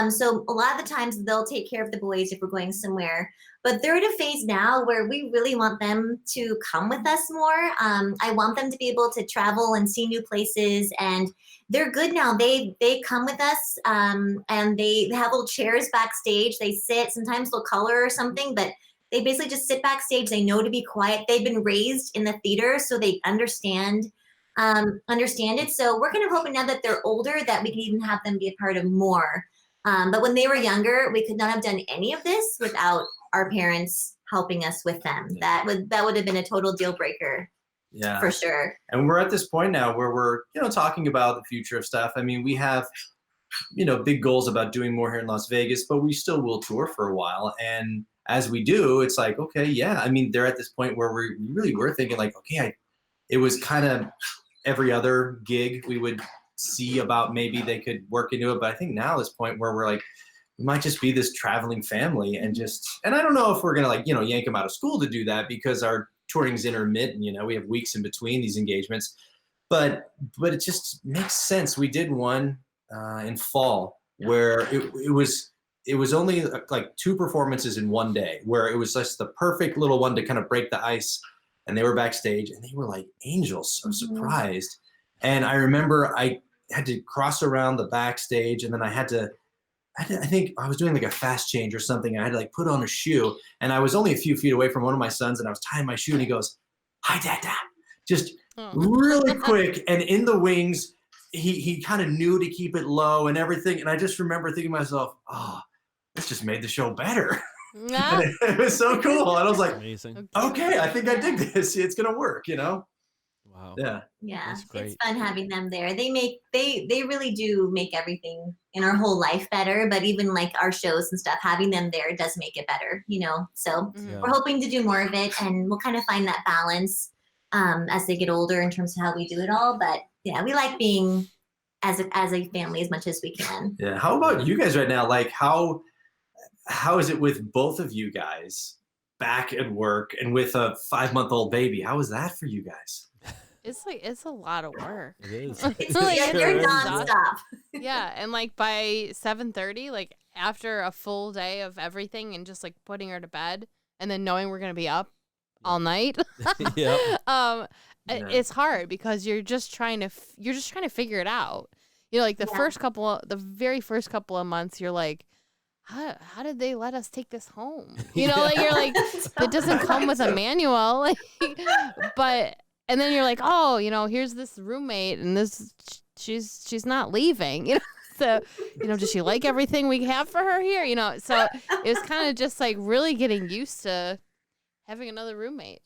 So a lot of the times they'll take care of the boys if we're going somewhere. But they're at a phase now where we really want them to come with us more. I want them to be able to travel and see new places, and they're good now. They come with us, and they have little chairs backstage. They sit. Sometimes they'll color or something, but they basically just sit backstage. They know to be quiet. They've been raised in the theater, so they understand it. So we're kind of hoping now that they're older that we can even have them be a part of more. But when they were younger, we could not have done any of this without our parents helping us with them. That would have been a total deal breaker. Yeah, for sure. And we're at this point now where we're, you know, talking about the future of stuff. I mean, we have, you know, big goals about doing more here in Las Vegas, but we still will tour for a while. And as we do, it's like, okay, yeah. I mean, they're at this point where we really were thinking like, okay, it was kind of every other gig we would see about maybe they could work into it. But I think now this point where we're like, we might just be this traveling family and I don't know if we're going to like, you know, yank them out of school to do that because our touring's intermittent, you know, we have weeks in between these engagements, but it just makes sense. We did one in fall where it was only like 2 performances in one day, where it was just the perfect little one to kind of break the ice. And they were backstage and they were like angels. So surprised. And I remember I had to cross around the backstage, and then I think I was doing like a fast change or something. I had to like put on a shoe, and I was only a few feet away from one of my sons, and I was tying my shoe, and he goes, "Hi, Dad." Just really quick. And in the wings, he kind of knew to keep it low and everything. And I just remember thinking to myself, oh, this just made the show better. Yeah. It was so cool. And I was like, amazing. Okay, I think I dig this. It's going to work, you know? Wow. Yeah, That's great. it's fun having them there. They really do make everything in our whole life better. But even like our shows and stuff, having them there does make it better, you know. So we're hoping to do more of it, and we'll kind of find that balance as they get older in terms of how we do it all. But yeah, we like being as a family as much as we can. Yeah. How about you guys right now? Like how is it with both of you guys back at work and with a 5-month-old baby? How is that for you guys? It's a lot of work. It is. It's Like, you're Sure is. nonstop. Yeah, and like by 7:30, like after a full day of everything and just like putting her to bed and then knowing we're gonna be up all night, Yep. Yeah. it's hard because you're just trying to figure it out. You know, like the very first couple of months, you're like, how did they let us take this home? You know, like you're like, it doesn't come with a manual, like, but. And then you're like, oh, you know, here's this roommate, and she's not leaving, you know. So, you know, does she like everything we have for her here? You know, so it was kind of just like really getting used to having another roommate.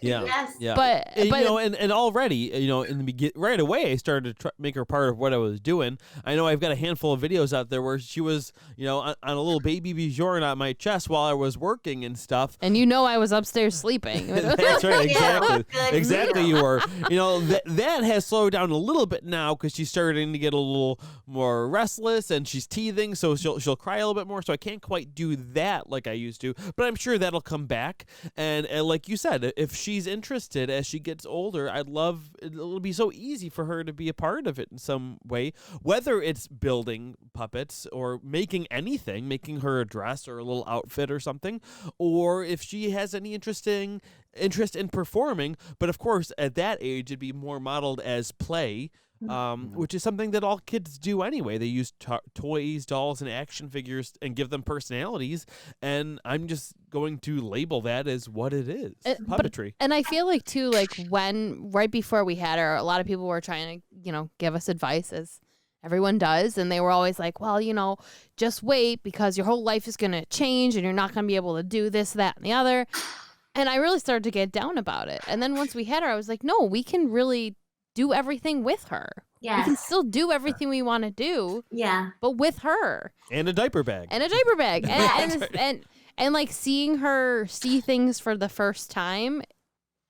Yeah. Yes. Yeah. But You know, and already, you know, in the right away, I started to make her part of what I was doing. I know I've got a handful of videos out there where she was, you know, on a little baby Bjorn on my chest while I was working and stuff. and you know I was upstairs sleeping. That's right, exactly. Good Exactly, deal. you were. You know, that has slowed down a little bit now because she's starting to get a little more restless and she's teething, so she'll cry a little bit more. So I can't quite do that like I used to, but I'm sure that'll come back. And like you said, if she's interested as she gets older, it'll be so easy for her to be a part of it in some way, whether it's building puppets or making anything, making her a dress or a little outfit or something, or if she has any interest in performing. But of course, at that age, it'd be more modeled as play, which is something that all kids do anyway. They use toys, dolls, and action figures and give them personalities. And I'm just going to label that as what it is, puppetry. And I feel like too, like when right before we had her, a lot of people were trying to, you know, give us advice as everyone does, and they were always like, well, you know, just wait because your whole life is going to change and you're not going to be able to do this, that, and the other. And I really started to get down about it. And then once we had her, I was like, no, we can really do everything with her. We can Yes. still do everything we want to do, Yeah. but with her. And a diaper bag. And a diaper bag. Yes. And like seeing her see things for the first time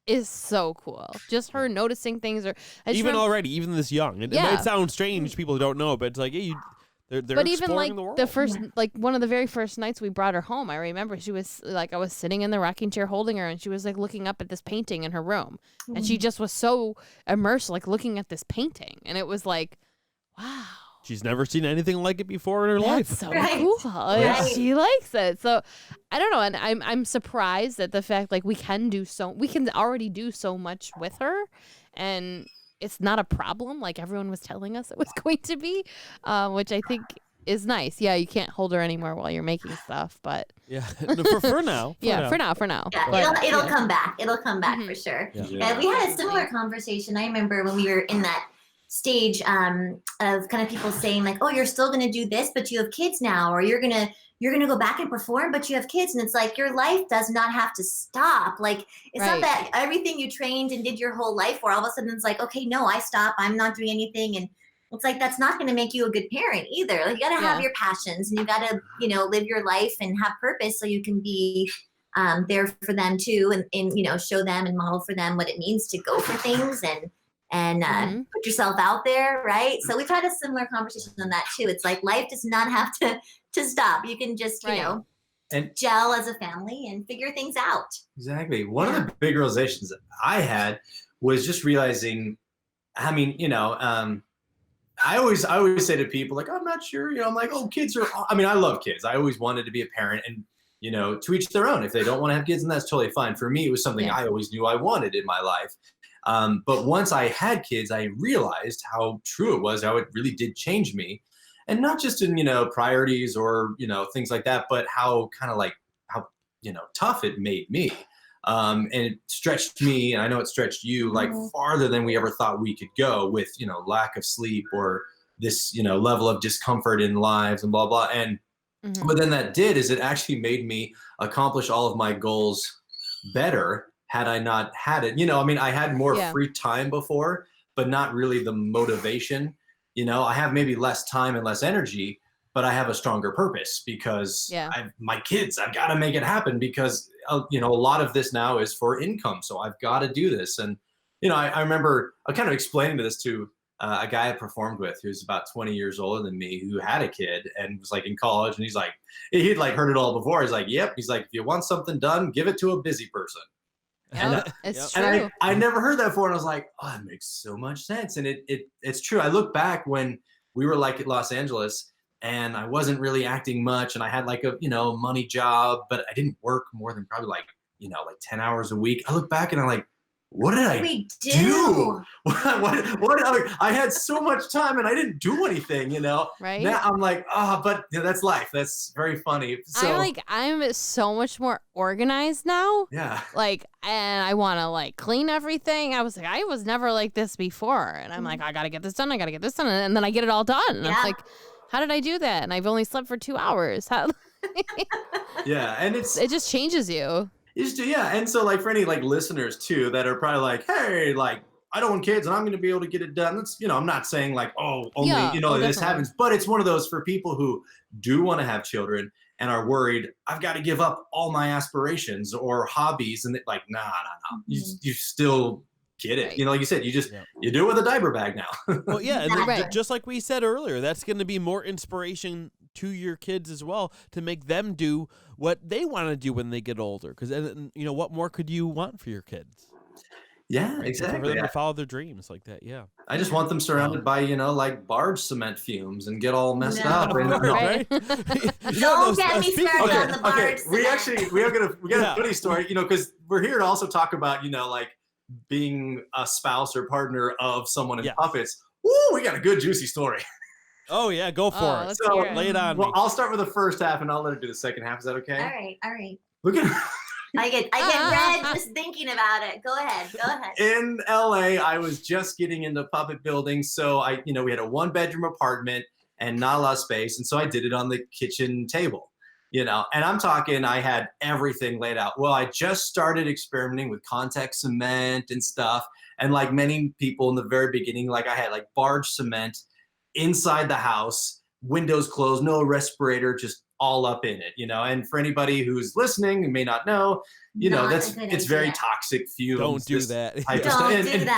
is so cool. Just her noticing things, or Even this young. It Yeah. might sound strange, people don't know, but it's like, hey, they're but even exploring like the world. the first, like one of the very first nights we brought her home, I remember she was like, I was sitting in the rocking chair holding her, and she was like looking up at this painting in her room, and she just was so immersed, like looking at this painting, and it was like, wow. She's never seen anything like it before in her life. That's so Right. cool. Right. She likes it. So I don't know, and I'm surprised at the fact like we can already do so much with her, and it's not a problem like everyone was telling us it was going to be, which I think is nice. Yeah, you can't hold her anymore while you're making stuff, but Yeah, no, for now. for now. Yeah, But, it'll yeah. come back. It'll come back Mhm. for sure. Yeah. And we had a similar conversation. I remember when we were in that stage of kind of people saying like, "Oh, you're still going to do this, but you have kids now," or "You're gonna go back and perform, but you have kids." And it's like your life does not have to stop. Like it's Right. not that everything you trained and did your whole life for all of a sudden it's like, okay, no, I stop. I'm not doing anything. And it's like that's not going to make you a good parent either. Like you got to have Yeah. your passions and you got to, live your life and have purpose so you can be there for them too, and show them and model for them what it means to go for things and Mhm. put yourself out there, right? So we've had a similar conversation on that too. It's like life does not have to stop. You can just Right. And gel as a family and figure things out. exactly. One of the big realizations that I had was just realizing, I mean, I always say to people like, I'm not sure, I'm like, oh, kids are, I mean, I love kids. I always wanted to be a parent, and, to each their own. If they don't want to have kids, then that's totally fine. For me, it was something Yeah. I always knew I wanted in my life. But once I had kids, I realized how true it was, how it really did change me. And not just in, priorities or, things like that, but how kind of like how, tough it made me. And it stretched me, and I know it stretched you like farther than we ever thought we could go with, lack of sleep or this, level of discomfort in lives and blah, blah. And, Mhm. but then that is it actually made me accomplish all of my goals better had I not had it. I mean, I had more Yeah. free time before, but not really the motivation. I have maybe less time and less energy, but I have a stronger purpose because Yeah. my kids, I've got to make it happen because, a lot of this now is for income. So I've got to do this. And, I remember kind of explaining this to a guy I performed with who's about 20 years older than me, who had a kid and was like in college, and he'd like heard it all before. He's like, yep. He's like, if you want something done, give it to a busy person. Yep, it's true. And I never heard that before, and I was like, oh, that makes so much sense. And it's true. I look back when we were like at Los Angeles, and I wasn't really acting much, and I had like a money job, but I didn't work more than probably like 10 hours a week. I look back and I'm like, what did I do? I had so much time and I didn't do anything, Right. Now I'm like, but that's life. That's very funny. So I'm so much more organized now. yeah. And I want to clean everything. I was never like this before. And I'm like, I got to get this done. I got to get this done. And then I get it all done. And I'm like, how did I do that? And I've only slept for 2 hours. Yeah. And it just changes you. And so for any listeners too that are probably like, hey, I don't want kids and I'm going to be able to get it done. That's, I'm not saying this happens, but it's one of those for people who do want to have children and are worried, I've got to give up all my aspirations or hobbies. And no. You still get it. Right. Like you said, you just, you do it with a diaper bag now. Well, yeah. And Right. just like we said earlier, that's going to be more inspiration to your kids as well, to make them do what they want to do when they get older. Because what more could you want for your kids? Yeah, Right? exactly. For them to follow their dreams like that. Yeah. I just want them surrounded by barge cement fumes and get all messed up. No. And, Right. Don't get me started on the barge we cement. got a funny story, because we're here to also talk about being a spouse or partner of someone in puppets. Ooh, we got a good juicy story. Oh yeah, go for it. Let's So, hear it. Lay it on Well, me. I'll start with the first half and I'll let her do the second half. Is that okay? All right. Look at I get red just thinking about it. Go ahead. in LA, I was just getting into puppet building. So we had a 1-bedroom apartment and not a lot of space. And so I did it on the kitchen table, and I'm talking, I had everything laid out. Well, I just started experimenting with contact cement and stuff. And like many people in the very beginning, I had barge cement inside the house, windows closed, no respirator, just all up in it, and for anybody who's listening who may not know, it's very toxic fumes. Don't do that.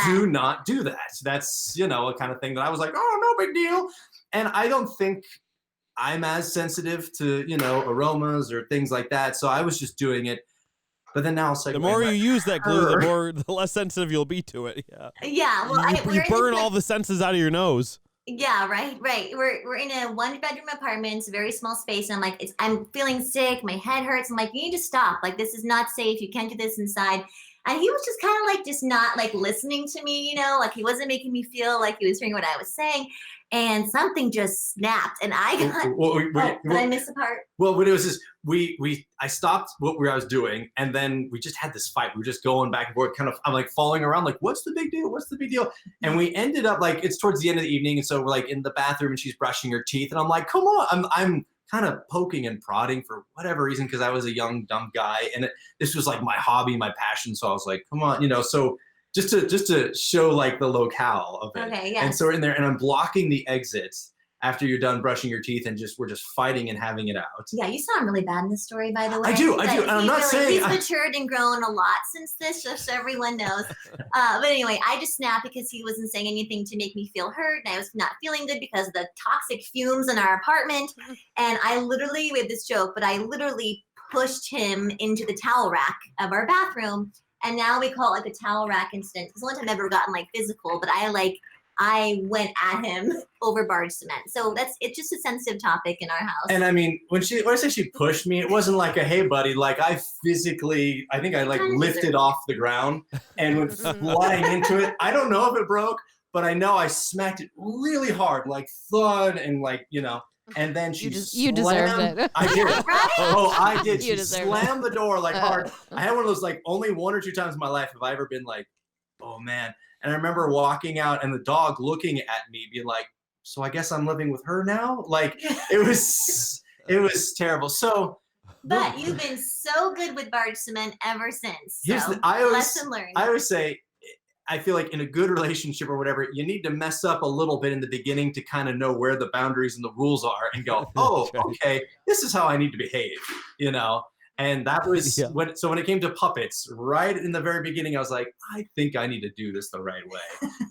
Do not do that. That's, a kind of thing that I was like, oh, no big deal. And I don't think I'm as sensitive to, aromas or things like that. So I was just doing it. But then now it's like, the more you use that glue, the less sensitive you'll be to it. Yeah. Yeah. Well, you burn all the senses out of your nose. Yeah, right. We're in a 1-bedroom apartment. It's a very small space. And I'm feeling sick. My head hurts. I'm like, you need to stop. This is not safe. You can't do this inside. And he was just kind of just not listening to me, he wasn't making me feel like he was hearing what I was saying. And something just snapped, and I got. Did I miss a part? Well, what it was is I stopped what I was doing, and then we just had this fight. We were just going back and forth, kind of. I'm falling around, what's the big deal? What's the big deal? And we ended up it's towards the end of the evening, and so we're in the bathroom, and she's brushing her teeth, and I'm like, come on, I'm kind of poking and prodding for whatever reason because I was a young dumb guy, and this was my hobby, my passion. So I was like, come on, so. Just to show the locale of it. Okay, yeah. And so we're in there and I'm blocking the exits after you're done brushing your teeth and we're just fighting and having it out. Yeah, you sound really bad in this story, by the way. I do. And I'm not saying he's matured and grown a lot since this, just so everyone knows. But anyway, I just snapped because he wasn't saying anything to make me feel hurt, and I was not feeling good because of the toxic fumes in our apartment. And we have this joke, but I literally pushed him into the towel rack of our bathroom. And now we call it a towel rack incident. It's the only time I've ever gotten physical, but I went at him over barge cement. So it's just a sensitive topic in our house. And I mean, when I say she pushed me, it wasn't a hey buddy, I physically, I think I lifted off the ground and went flying into it. I don't know if it broke, but I know I smacked it really hard, thud and and then she you deserved it. I did. Right? Oh, I did. You She deserved slammed the door hard. I had one of those only 1 or 2 times in my life have I ever been oh man. And I remember walking out and the dog looking at me being so I guess I'm living with her now? It was terrible. So But you've been so good with barge cement ever since. Lesson learned. I always say I feel in a good relationship or whatever, you need to mess up a little bit in the beginning to kind of know where the boundaries and the rules are and go, oh, okay, this is how I need to behave, And that was Yeah. when it came to puppets, right in the very beginning, I was like, I think I need to do this the right way,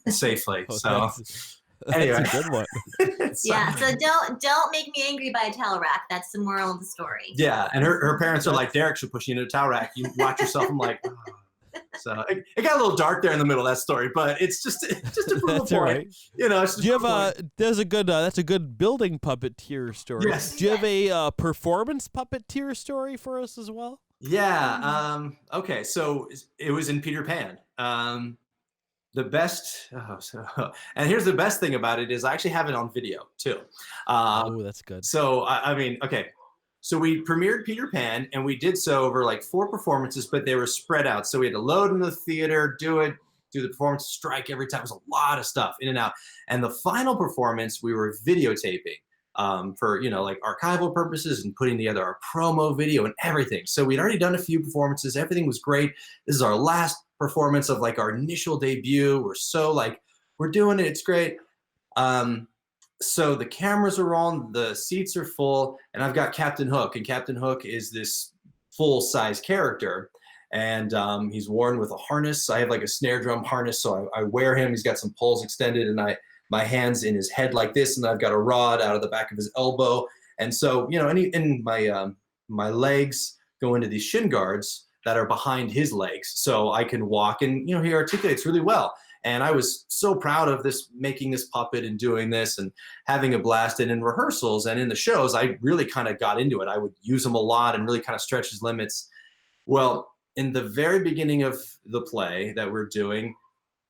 safely. Oh, So that's anyway. a good one. Yeah, so don't make me angry by a towel rack. That's the moral of the story. Yeah, and her parents are like, Derek should push you into a towel rack. You watch yourself. I'm like, oh. So it got a little dark there in the middle of that story, but it's just a proof That's point. all right. You know, it's just Do you a proof have point. that's a good building puppeteer story. Yes. Do you have a performance puppeteer story for us as well? Yeah. Okay. So it was in Peter Pan. The best. And here's the best thing about it is I actually have it on video too. Oh, that's good. So I mean, okay. So we premiered Peter Pan, and we did so over like 4 performances, but they were spread out. So we had to load in the theater, do the performance, strike every time. It was a lot of stuff in and out. And the final performance, we were videotaping for, you know, like archival purposes and putting together our promo video and everything. So we'd already done a few performances. Everything was great. This is our last performance of like our initial debut. We're so like, we're doing it. It's great. So the cameras are on, the seats are full, and I've got Captain Hook, and Captain Hook is this full-size character, and he's worn with a harness. I have like a snare drum harness, so I wear him. He's got some poles extended, and my hands in his head like this, and I've got a rod out of the back of his elbow, and so you know, and my legs go into these shin guards that are behind his legs, so I can walk, and you know, he articulates really well. And I was so proud of this, making this puppet and doing this and having a blast. And in rehearsals and in the shows, I really kind of got into it. I would use him a lot and really kind of stretch his limits. Well, in the very beginning of the play that we're doing,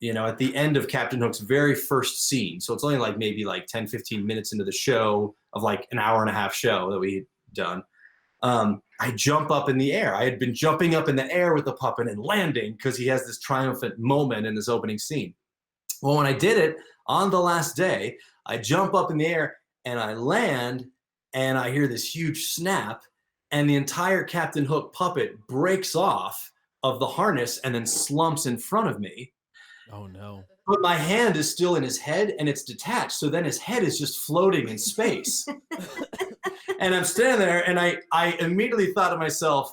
you know, at the end of Captain Hook's very first scene, so it's only like maybe like 10, 15 minutes into the show of like an hour and a half show that we had done, I jump up in the air. I had been jumping up in the air with the puppet and landing because he has this triumphant moment in this opening scene. Well, when I did it on the last day, I jump up in the air and I land and I hear this huge snap and the entire Captain Hook puppet breaks off of the harness and then slumps in front of me. Oh no. But my hand is still in his head and it's detached. So then his head is just floating in space. And I'm standing there and I immediately thought to myself,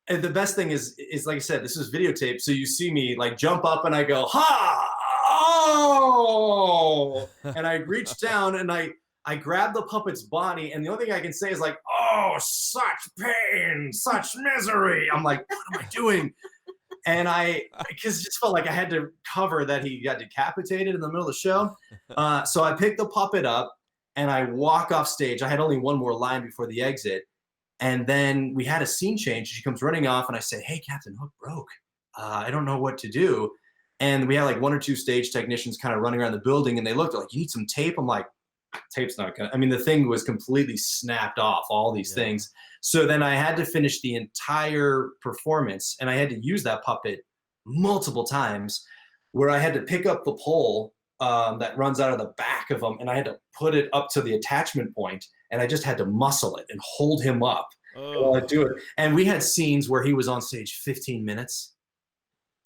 and the best thing is like I said, this is videotape. So you see me like jump up and I go, ha, oh, and I reach down and I grab the puppet's body. And the only thing I can say is like, oh, such pain, such misery. I'm like, what am I doing? And because it just felt like I had to cover that he got decapitated in the middle of the show. So I picked the puppet up and I walk off stage. I had only one more line before the exit. And then we had a scene change. She comes running off and I say, hey, Captain Hook broke. I don't know what to do. And we had like 1 or 2 stage technicians kind of running around the building and they looked like, you need some tape? I'm like, tape's not gonna, I mean, the thing was completely snapped off, all these things. So then I had to finish the entire performance and I had to use that puppet multiple times where I had to pick up the pole that runs out of the back of him and I had to put it up to the attachment point and I just had to muscle it and hold him up while I do it. And we had scenes where he was on stage 15 minutes.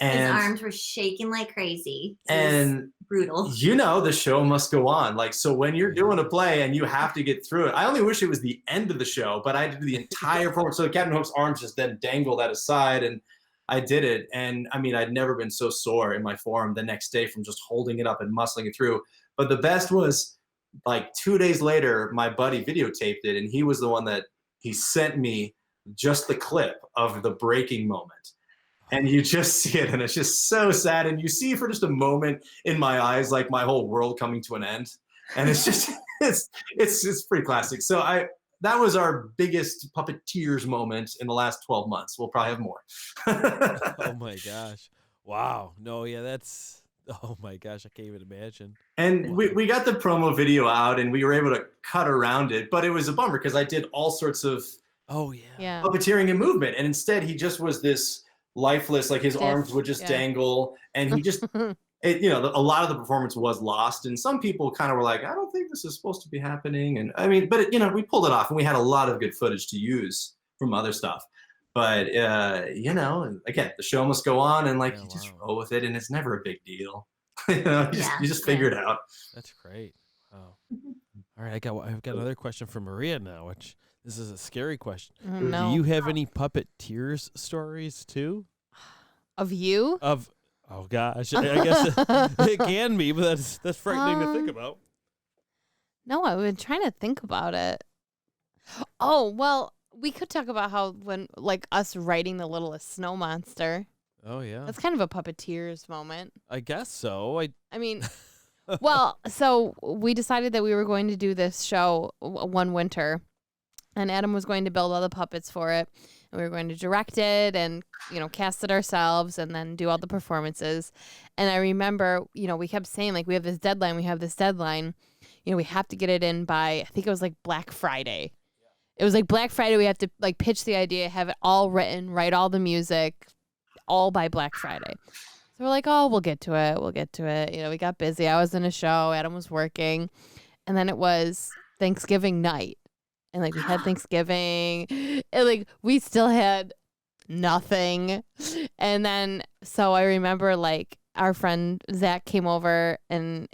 And his arms were shaking like crazy. And brutal. You know, the show must go on. Like, so when you're doing a play and you have to get through it, I only wish it was the end of the show, but I had to do the entire performance. So Captain Hook's arms just then dangled at his side and I did it. And I mean, I'd never been so sore in my forearm the next day from just holding it up and muscling it through. But the best was like 2 days later, my buddy videotaped it and he was the one that he sent me just the clip of the breaking moment. And you just see it and it's just so sad. And you see for just a moment in my eyes, like my whole world coming to an end. And it's just, it's pretty classic. So that was our biggest puppeteers moment in the last 12 months. We'll probably have more. Oh my gosh. Wow. No, yeah, that's, oh my gosh, I can't even imagine. And we got the promo video out and we were able to cut around it, but it was a bummer because I did all sorts of puppeteering and movement. And instead he just was this lifeless, like his arms would just dangle and he just, you know, a lot of the performance was lost. And some people kind of were like, I don't think this is supposed to be happening. And I mean, but you know, we pulled it off and we had a lot of good footage to use from other stuff. But, you know, again, the show must go on and like, you just roll with it and it's never a big deal. You know, you just figure it out. That's great. Wow. All right, I've got another question for Maria now, which this is a scary question. Oh, no. Do you have any puppeteers stories too? Of you? Oh gosh, I guess it can be, but that's frightening to think about. No, I've been trying to think about it. Oh, well, we could talk about how when like us writing the littlest snow monster. Oh yeah, That's kind of a puppeteers moment. I guess so. I mean, well, so we decided that we were going to do this show one winter, and Adam was going to build all the puppets for it, and we were going to direct it and, cast it ourselves and then do all the performances. And I remember, we kept saying, like, we have this deadline, we have to get it in by, I think it was like Black Friday. It was like Black Friday, we have to like pitch the idea, have it all written, write all the music, all by Black Friday. So we're like, oh, we'll get to it. We got busy. I was in a show. Adam was working. And then it was Thanksgiving night. And, like, we had Thanksgiving. And, like, we still had nothing. And then, so I remember, like, our friend Zach came over and,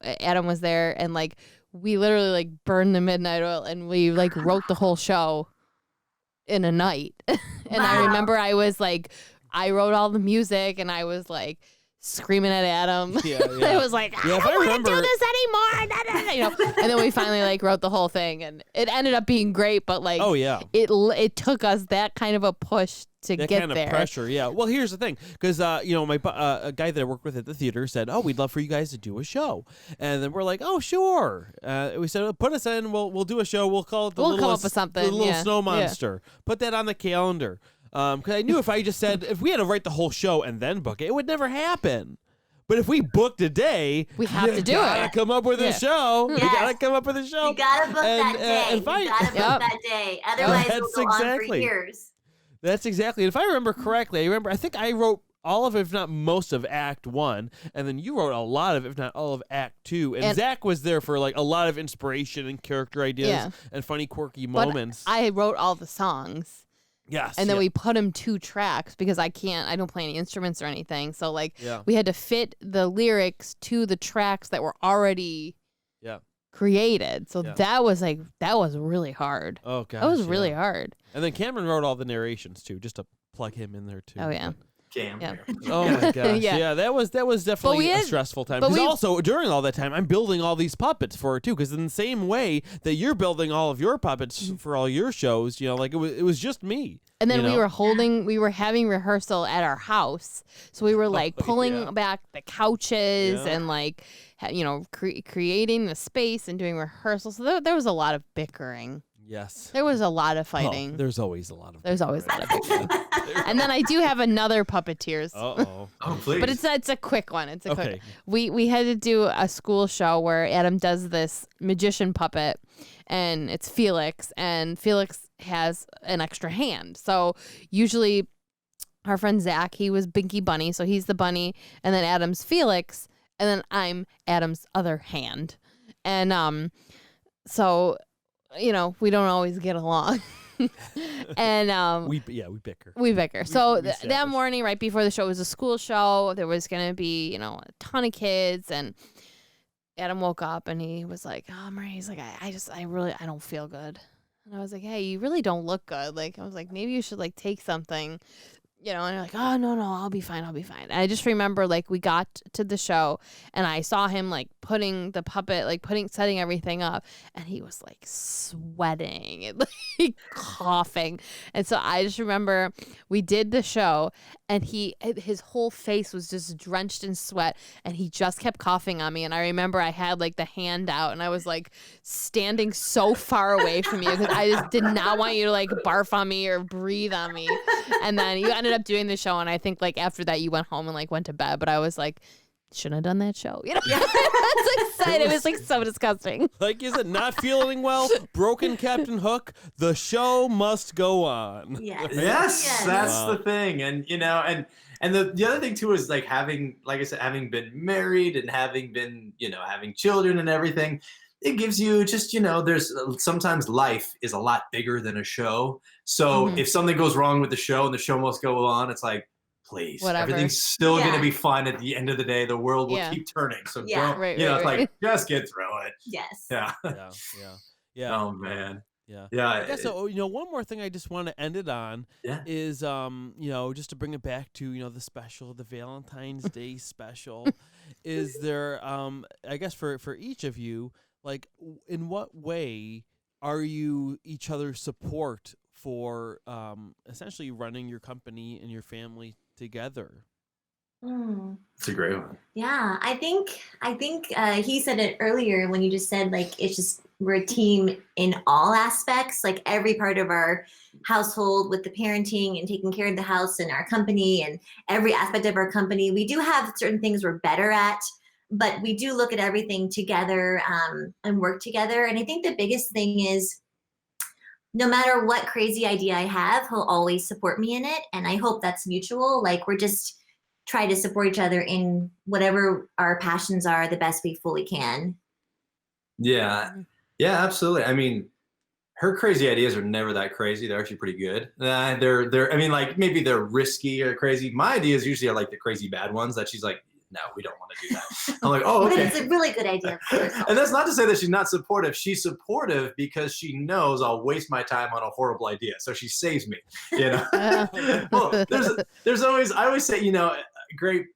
Adam was there. And, like, we literally, like, burned the midnight oil. And we, like, wrote the whole show in a night. And I remember I was, like, I wrote all the music, and I was like screaming at Adam. Yeah. I was like, I don't want to do this anymore. And then we finally like wrote the whole thing, and it ended up being great. But like, oh yeah, it took us that kind of a push to that get kind there. of pressure. Yeah. Well, here's the thing, because my a guy that I work with at the theater said, "Oh, we'd love for you guys to do a show," and then we're like, "Oh, sure." We said, "Put us in. We'll do a show. We'll call it We'll come up with something. The little yeah. snow monster. Yeah. Put that on the calendar." Because I knew if I just said, if we had to write the whole show and then book it, it would never happen. But if we booked a day, we have to do it. Gotta come up with a show. Yes. We gotta come up with a show. You gotta book that day. You gotta book that day. Otherwise, it'll go on for years. That's exactly. If I remember correctly, I think I wrote all of, if not most of Act 1, and then you wrote a lot of, if not all of Act 2. And Zach was there for like a lot of inspiration and character ideas and funny, quirky moments. I wrote all the songs. Yes. And then we put them 2 tracks because I don't play any instruments or anything. So like we had to fit the lyrics to the tracks that were already created. So that was really hard. Oh gosh. That was really hard. And then Cameron wrote all the narrations too, just to plug him in there too. Oh yeah. Cam. Yeah. Oh my gosh. Yeah, that was definitely a stressful time. Because also during all that time, I'm building all these puppets for it too. Because in the same way that you're building all of your puppets for all your shows, like it was just me. And then we were having rehearsal at our house, so we were like pulling back the couches and like creating the space and doing rehearsals. So there was a lot of bickering. Yes. There was a lot of fighting. There's always a lot of bickering. And then I do have another puppeteers. Uh-oh. Oh, please. But it's a quick one. It's a quick one. We had to do a school show where Adam does this magician puppet, and it's Felix, and Felix has an extra hand. So usually our friend Zach, he was Binky Bunny, so he's the bunny, and then Adam's Felix, and then I'm Adam's other hand. And so we don't always get along. And we bicker. We bicker. So that morning, right before the show, was a school show. There was gonna be a ton of kids, and Adam woke up and he was like, "Oh, Maria," he's like, I don't feel good." And I was like, "Hey, you really don't look good." Like, I was like, "Maybe you should like take something." And they're like, "Oh, no, I'll be fine. And I just remember, like, we got to the show, and I saw him, like, putting the puppet, like, setting everything up, and he was, like, sweating and, like, coughing. And so I just remember we did the show, and his whole face was just drenched in sweat, and he just kept coughing on me. And I remember I had, like, the hand out, and I was, like, standing so far away from you because I just did not want you to, like, barf on me or breathe on me. And then you ended up doing the show, and I think like after that you went home and like went to bed, but I was like, shouldn't have done that show. I was excited. It was like so disgusting. Like, is it not feeling well? Broken Captain Hook. The show must go on. Yes, that's the thing. And and the other thing too is like having, like I said, having been married and having been having children and everything. It gives you just, there's sometimes life is a lot bigger than a show. So if something goes wrong with the show and the show must go on, it's like, please, everything's still going to be fine at the end of the day. The world will keep turning. So don't, it's like, just get through it. Yes. Yeah. Yeah. Oh man. Yeah. Yeah. I guess so. One more thing I just want to end it on Yeah. is, just to bring it back to, the special, the Valentine's Day special. Is there, I guess for each of you, like, in what way are you each other's support for essentially running your company and your family together? It's a great one. Yeah, I think he said it earlier when you just said like it's just we're a team in all aspects, like every part of our household with the parenting and taking care of the house and our company and every aspect of our company. We do have certain things we're better at, but we do look at everything together and work together. And I think the biggest thing is no matter what crazy idea I have, he'll always support me in it. And I hope that's mutual. Like we're just try to support each other in whatever our passions are the best we fully can. Yeah. Yeah, absolutely. I mean, her crazy ideas are never that crazy. They're actually pretty good. They're I mean, like maybe they're risky or crazy. My ideas usually are like the crazy bad ones that she's like, no, we don't want to do that. I'm like, oh, But okay. it's a really good idea. And that's not to say that she's not supportive. She's supportive because she knows I'll waste my time on a horrible idea. So she saves me, Well, there's always, I always say, great,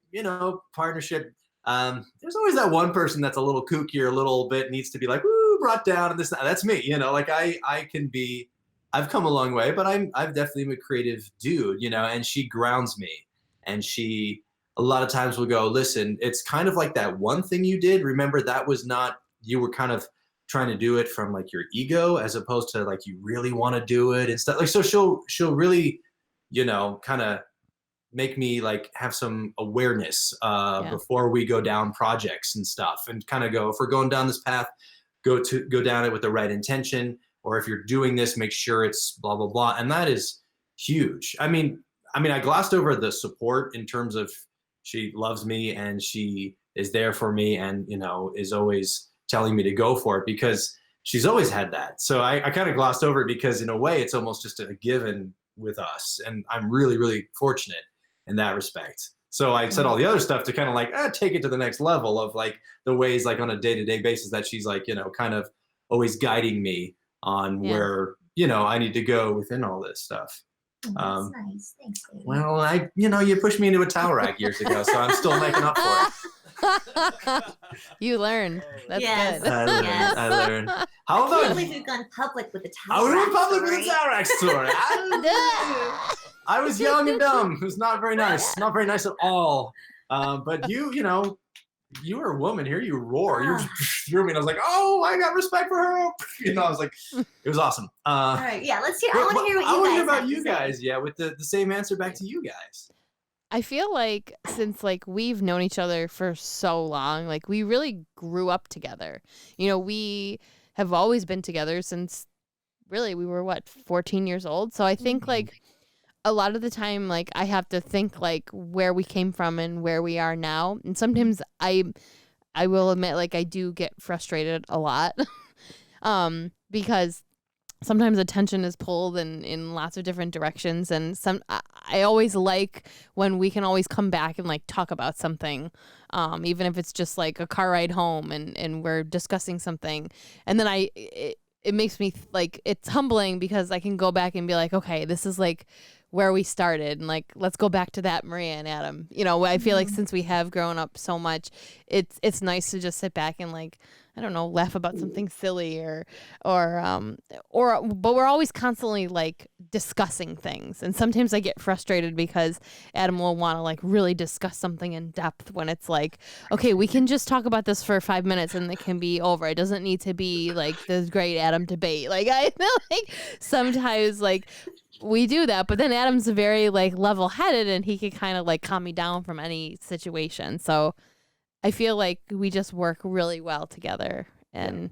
partnership. There's always that one person that's a little kooky or a little bit needs to be like, woo, brought down and this, that's me, like I've come a long way, but I've definitely am a creative dude, and she grounds me and she, a lot of times we'll go, listen, it's kind of like that one thing you did. Remember that was not, you were kind of trying to do it from like your ego as opposed to like you really want to do it and stuff. Like, so she'll really, kind of make me like have some awareness before we go down projects and stuff and kind of go, if we're going down this path, go down it with the right intention. Or if you're doing this, make sure it's blah, blah, blah. And that is huge. I mean, I glossed over the support in terms of she loves me and she is there for me and, is always telling me to go for it because she's always had that. So I kind of glossed over it because in a way it's almost just a given with us. And I'm really, really fortunate in that respect. So I said all the other stuff to kind of like take it to the next level of like the ways like on a day-to-day basis that she's like, kind of always guiding me on where, I need to go within all this stuff. That's nice. Thanks, baby. Well, you pushed me into a towel rack years ago, so I'm still making up for it. You learned. That's good. I learned. How I about can't believe we've gone public with the towel we rack went public story. with the towel rack story. I was young and dumb. It was not very nice. Not very nice at all. But you were a woman here. You roar. You threw me, and I was like, "Oh, I got respect for her." I was like, it was awesome. All right, yeah. Let's hear. I want to hear what you guys. I want to hear have about to you say. guys. Yeah, with the same answer back to you guys. I feel like since like we've known each other for so long, like we really grew up together. We have always been together since really we were 14 years old. So I think like a lot of the time, like I have to think like where we came from and where we are now. And sometimes I will admit like I do get frustrated a lot because sometimes attention is pulled in lots of different directions. And I always like when we can always come back and like talk about something, even if it's just like a car ride home and we're discussing something. And then it makes me like, it's humbling because I can go back and be like, okay, this is like where we started and like let's go back to that, Maria and Adam. I feel like since we have grown up so much, it's nice to just sit back and like, I don't know, laugh about something silly but we're always constantly like discussing things. And sometimes I get frustrated because Adam will want to like really discuss something in depth when it's like, okay, we can just talk about this for 5 minutes and it can be over. It doesn't need to be like this great Adam debate. Like I feel like sometimes like we do that, but then Adam's very like level-headed and he can kind of like calm me down from any situation. So I feel like we just work really well together and,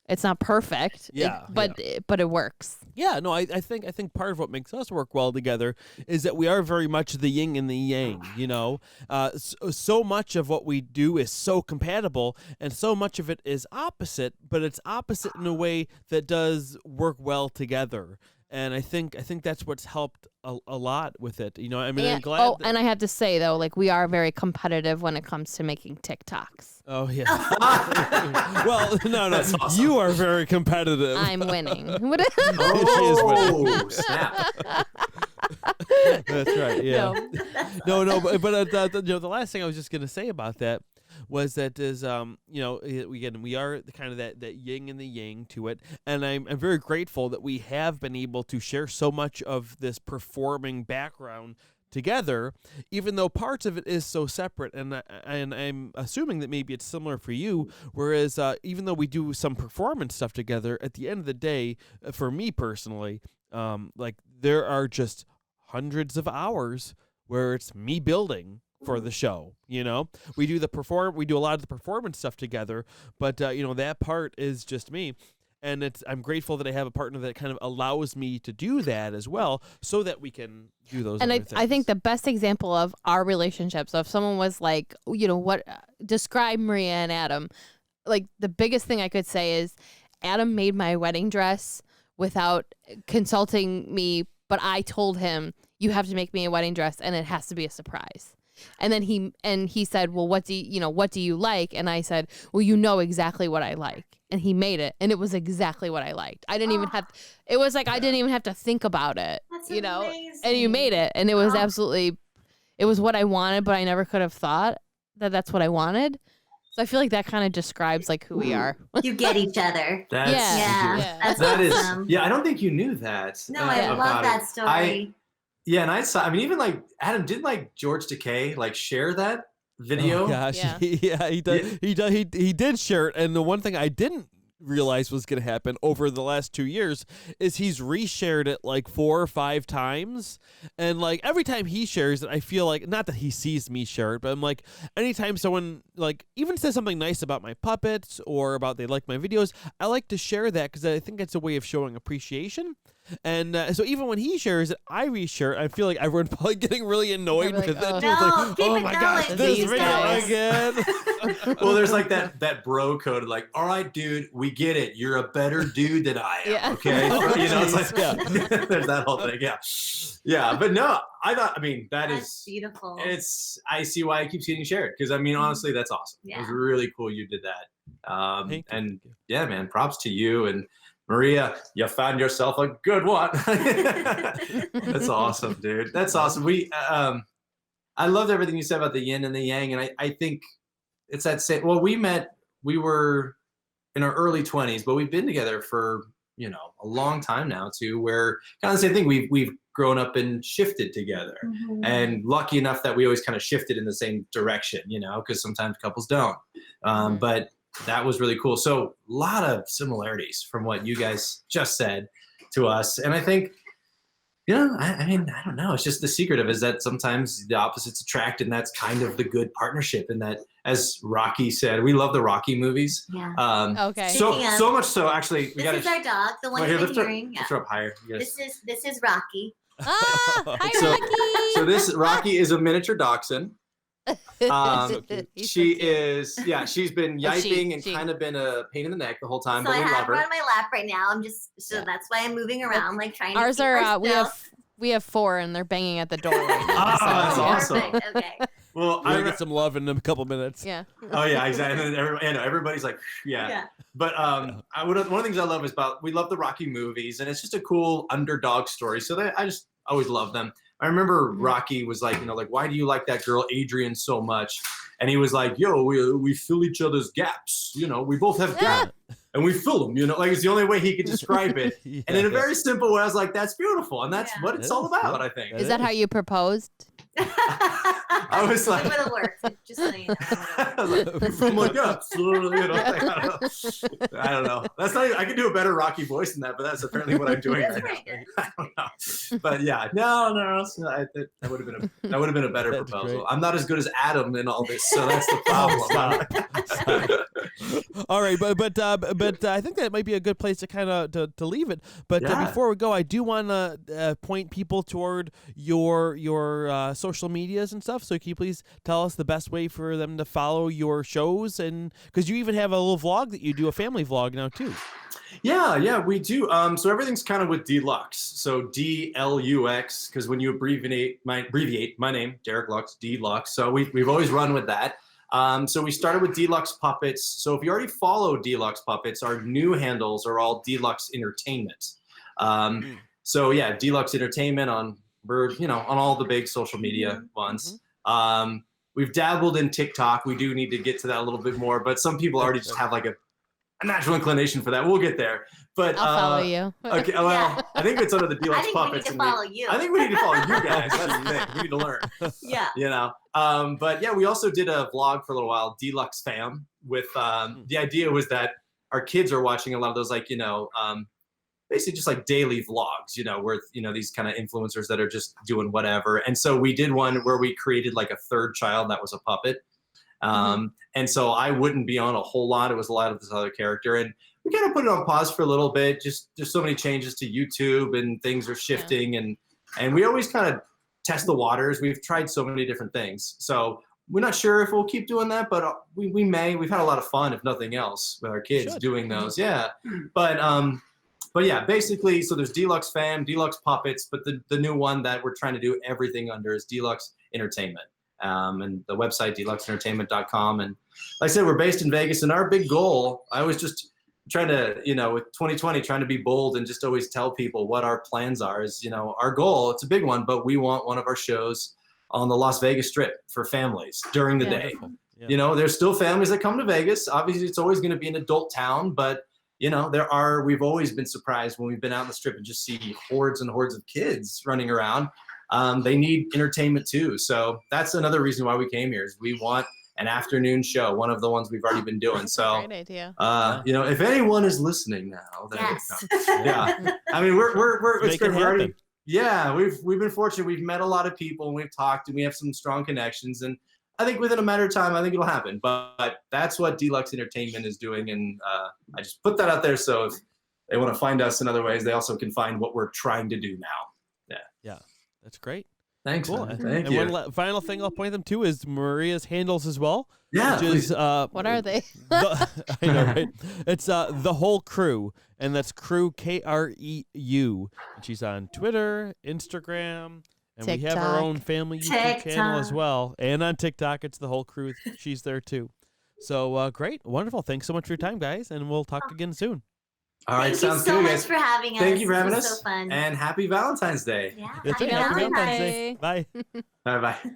it's not perfect, but it works. Yeah, no, I think part of what makes us work well together is that we are very much the yin and the yang, so much of what we do is so compatible and so much of it is opposite, but it's opposite in a way that does work well together. And I think that's what's helped a lot with it. You know, I mean, And, I'm glad. and I have to say though, like we are very competitive when it comes to making TikToks. Oh yeah. Well, no, That's awesome. you are very competitive. I'm winning. Oh, snap. That's right. Yeah. No. No, but the last thing I was just gonna say about that was that is we are the kind of that yin and the yang to it, and I'm very grateful that we have been able to share so much of this performing background together, even though parts of it is so separate, and I'm assuming that maybe it's similar for you. Whereas even though we do some performance stuff together, at the end of the day, for me personally, like there are just hundreds of hours where it's me building for the show. You know, we do a lot of the performance stuff together, but that part is just me. And I'm grateful that I have a partner that kind of allows me to do that as well, so that we can do those. And other things. I think the best example of our relationship. So if someone was like, describe Maria and Adam, like the biggest thing I could say is Adam made my wedding dress without consulting me, but I told him, you have to make me a wedding dress and it has to be a surprise. And then he said, well, what do you like? And I said, well, you know exactly what I like. And he made it, and it was exactly what I liked. I didn't even have. It was like I didn't even have to think about it. That's amazing. And you made it, and it was absolutely. It was what I wanted, but I never could have thought that that's what I wanted. So I feel like that kind of describes like who we are. You get each other. That's Yeah. That's that awesome. is. Yeah, I don't think you knew that. No, I love that story. And I saw. I mean, even like Adam didn't like George Takei like share that video. Oh gosh, Yeah. he does. He did share it, and the one thing I didn't realize was going to happen over the last 2 years is he's reshared it like 4 or 5 times, and like every time he shares it, I feel like, not that he sees me share it, but I'm like, anytime someone like even says something nice about my puppets or about they like my videos, I like to share that because I think it's a way of showing appreciation. And so even when he shares it, I reshare it. I feel like everyone's probably getting really annoyed Probably with like, it. It's like, keep oh it my going, gosh, this these video guys. again. Well, there's like that bro code, like, all right, dude, we get it. You're a better dude than I am. Yeah. Okay. Oh, It's like, jeez, there's that whole thing. Yeah. Yeah. But no, That's is beautiful. I see why it keeps getting shared. Cause I mean, honestly, that's awesome. It was Yeah. really cool. You did that. Thank you. And yeah, man, props to you. And Maria, you found yourself a good one. That's awesome, dude. That's awesome. I loved everything you said about the yin and the yang. And I think it's that same, well, we were in our early 20s, but we've been together for, a long time now too, where kind of the same thing. We've grown up and shifted together, and lucky enough that we always kind of shifted in the same direction, because sometimes couples don't. But that was really cool. So a lot of similarities from what you guys just said to us. And I think, I don't know. It's just the secret of it is that sometimes the opposites attract, and that's kind of the good partnership. And that, as Rocky said, we love the Rocky movies. Yeah. Okay. So much so, actually, we This got is our dog, the one you've been hearing. lift her up higher. You guys- This is Rocky. Hi, So- Rocky. So this Rocky is a miniature dachshund. He's She so cute. is, she's been Oh, yiping and she. kind of been a pain in the neck the whole time, So but I we love have her her. on my lap right now. That's why I'm moving around, like trying to Ours keep her are still. we have 4 and they're banging at the door right now. Ah, so, that's yeah. awesome. Perfect. Okay. Well, We're gonna get some love in a couple minutes. Yeah. oh yeah, exactly. And then everybody's like, yeah. But one of the things I love is we love the Rocky movies, and it's just a cool underdog story. So I just always love them. I remember Rocky was like, like, why do you like that girl Adrian so much? And he was like, yo, we fill each other's gaps. We both have gaps, and we fill them. Like it's the only way he could describe it. Yeah. And in a very simple way, I was like, that's beautiful, and that's Yeah. what it's It all is, about. yeah. I think. Is that how you proposed? I was like, it would have worked. Just so you know. I'm like, yeah, I don't know. That's not. I could do a better Rocky voice than that, but that's apparently what I'm doing That's right pretty now. good. I don't know. But yeah, no. That would have been a better That's proposal. great. I'm not as good as Adam in all this, so that's the problem. All right, but I think that might be a good place to kind of to leave it. But Yeah. before we go, I do want to point people toward your social medias and stuff. So can you please tell us the best way for them to follow your shows, and because you even have a little vlog that you do, a family vlog now too. Yeah, we do. So everything's kind of with DLUX. So DLUX, because when you abbreviate my name, Derek Lux, DLUX. So we've always run with that. So we started with DLUX Puppets. So if you already follow DLUX Puppets, our new handles are all DLUX Entertainment. So yeah, DLUX Entertainment on on all the big social media ones. We've dabbled in TikTok. We do need to get to that a little bit more, but some people already just have like a natural inclination for that. We'll get there. But I'll follow you. Okay, well, I think it's under the DLUX I think Puppets. we need to follow you. I think we need to follow you guys. That's the thing. We need to learn. Yeah. But yeah, we also did a vlog for a little while, DLUX Fam, with the idea was that our kids are watching a lot of those, like, basically just like daily vlogs, where, these kind of influencers that are just doing whatever. And so we did one where we created like a third child that was a puppet. And so I wouldn't be on a whole lot. It was a lot of this other character. And we kind of put it on pause for a little bit. Just there's so many changes to YouTube and things are shifting. And we always kind of test the waters. We've tried so many different things. So we're not sure if we'll keep doing that, but we may. We've had a lot of fun, if nothing else, with our kids doing those. Yeah. But yeah, basically, so there's DLUX Fam, DLUX Puppets, but the new one that we're trying to do everything under is DLUX Entertainment. And the website, DLUXentertainment.com. And like I said, we're based in Vegas, and our big goal, I was just trying to, with 2020, trying to be bold and just always tell people what our plans are is, our goal, it's a big one, but we want one of our shows on the Las Vegas Strip for families during the day. Yeah. There's still families that come to Vegas. Obviously, it's always going to be an adult town, but we've always been surprised when we've been out on the Strip and just see hordes and hordes of kids running around. They need entertainment too. So that's another reason why we came here is we want an afternoon show, one of the ones we've already been doing. So great idea. If anyone is listening now, then yeah. I mean, we've been fortunate. We've met a lot of people and we've talked and we have some strong connections. And I think within a matter of time, I think it'll happen. But that's what DLUX Entertainment is doing. And I just put that out there. So if they want to find us in other ways, they also can find what we're trying to do now. Yeah. That's great. Thanks. Cool. Thank you. One final thing I'll point them to is Maria's handles as well. Yeah. Which is, what are they? I know, right? It's The Whole Crew, and that's Crew KREU. And she's on Twitter, Instagram, and we have our own family YouTube channel as well. And on TikTok, it's The Whole Crew. She's there too. So great, wonderful. Thanks so much for your time, guys, and we'll talk again soon. All right, sounds good. Thank you so much for having us. Thank you for having us. So fun. And happy Valentine's Day. Yeah. Happy Valentine's Day. Bye. Bye-bye.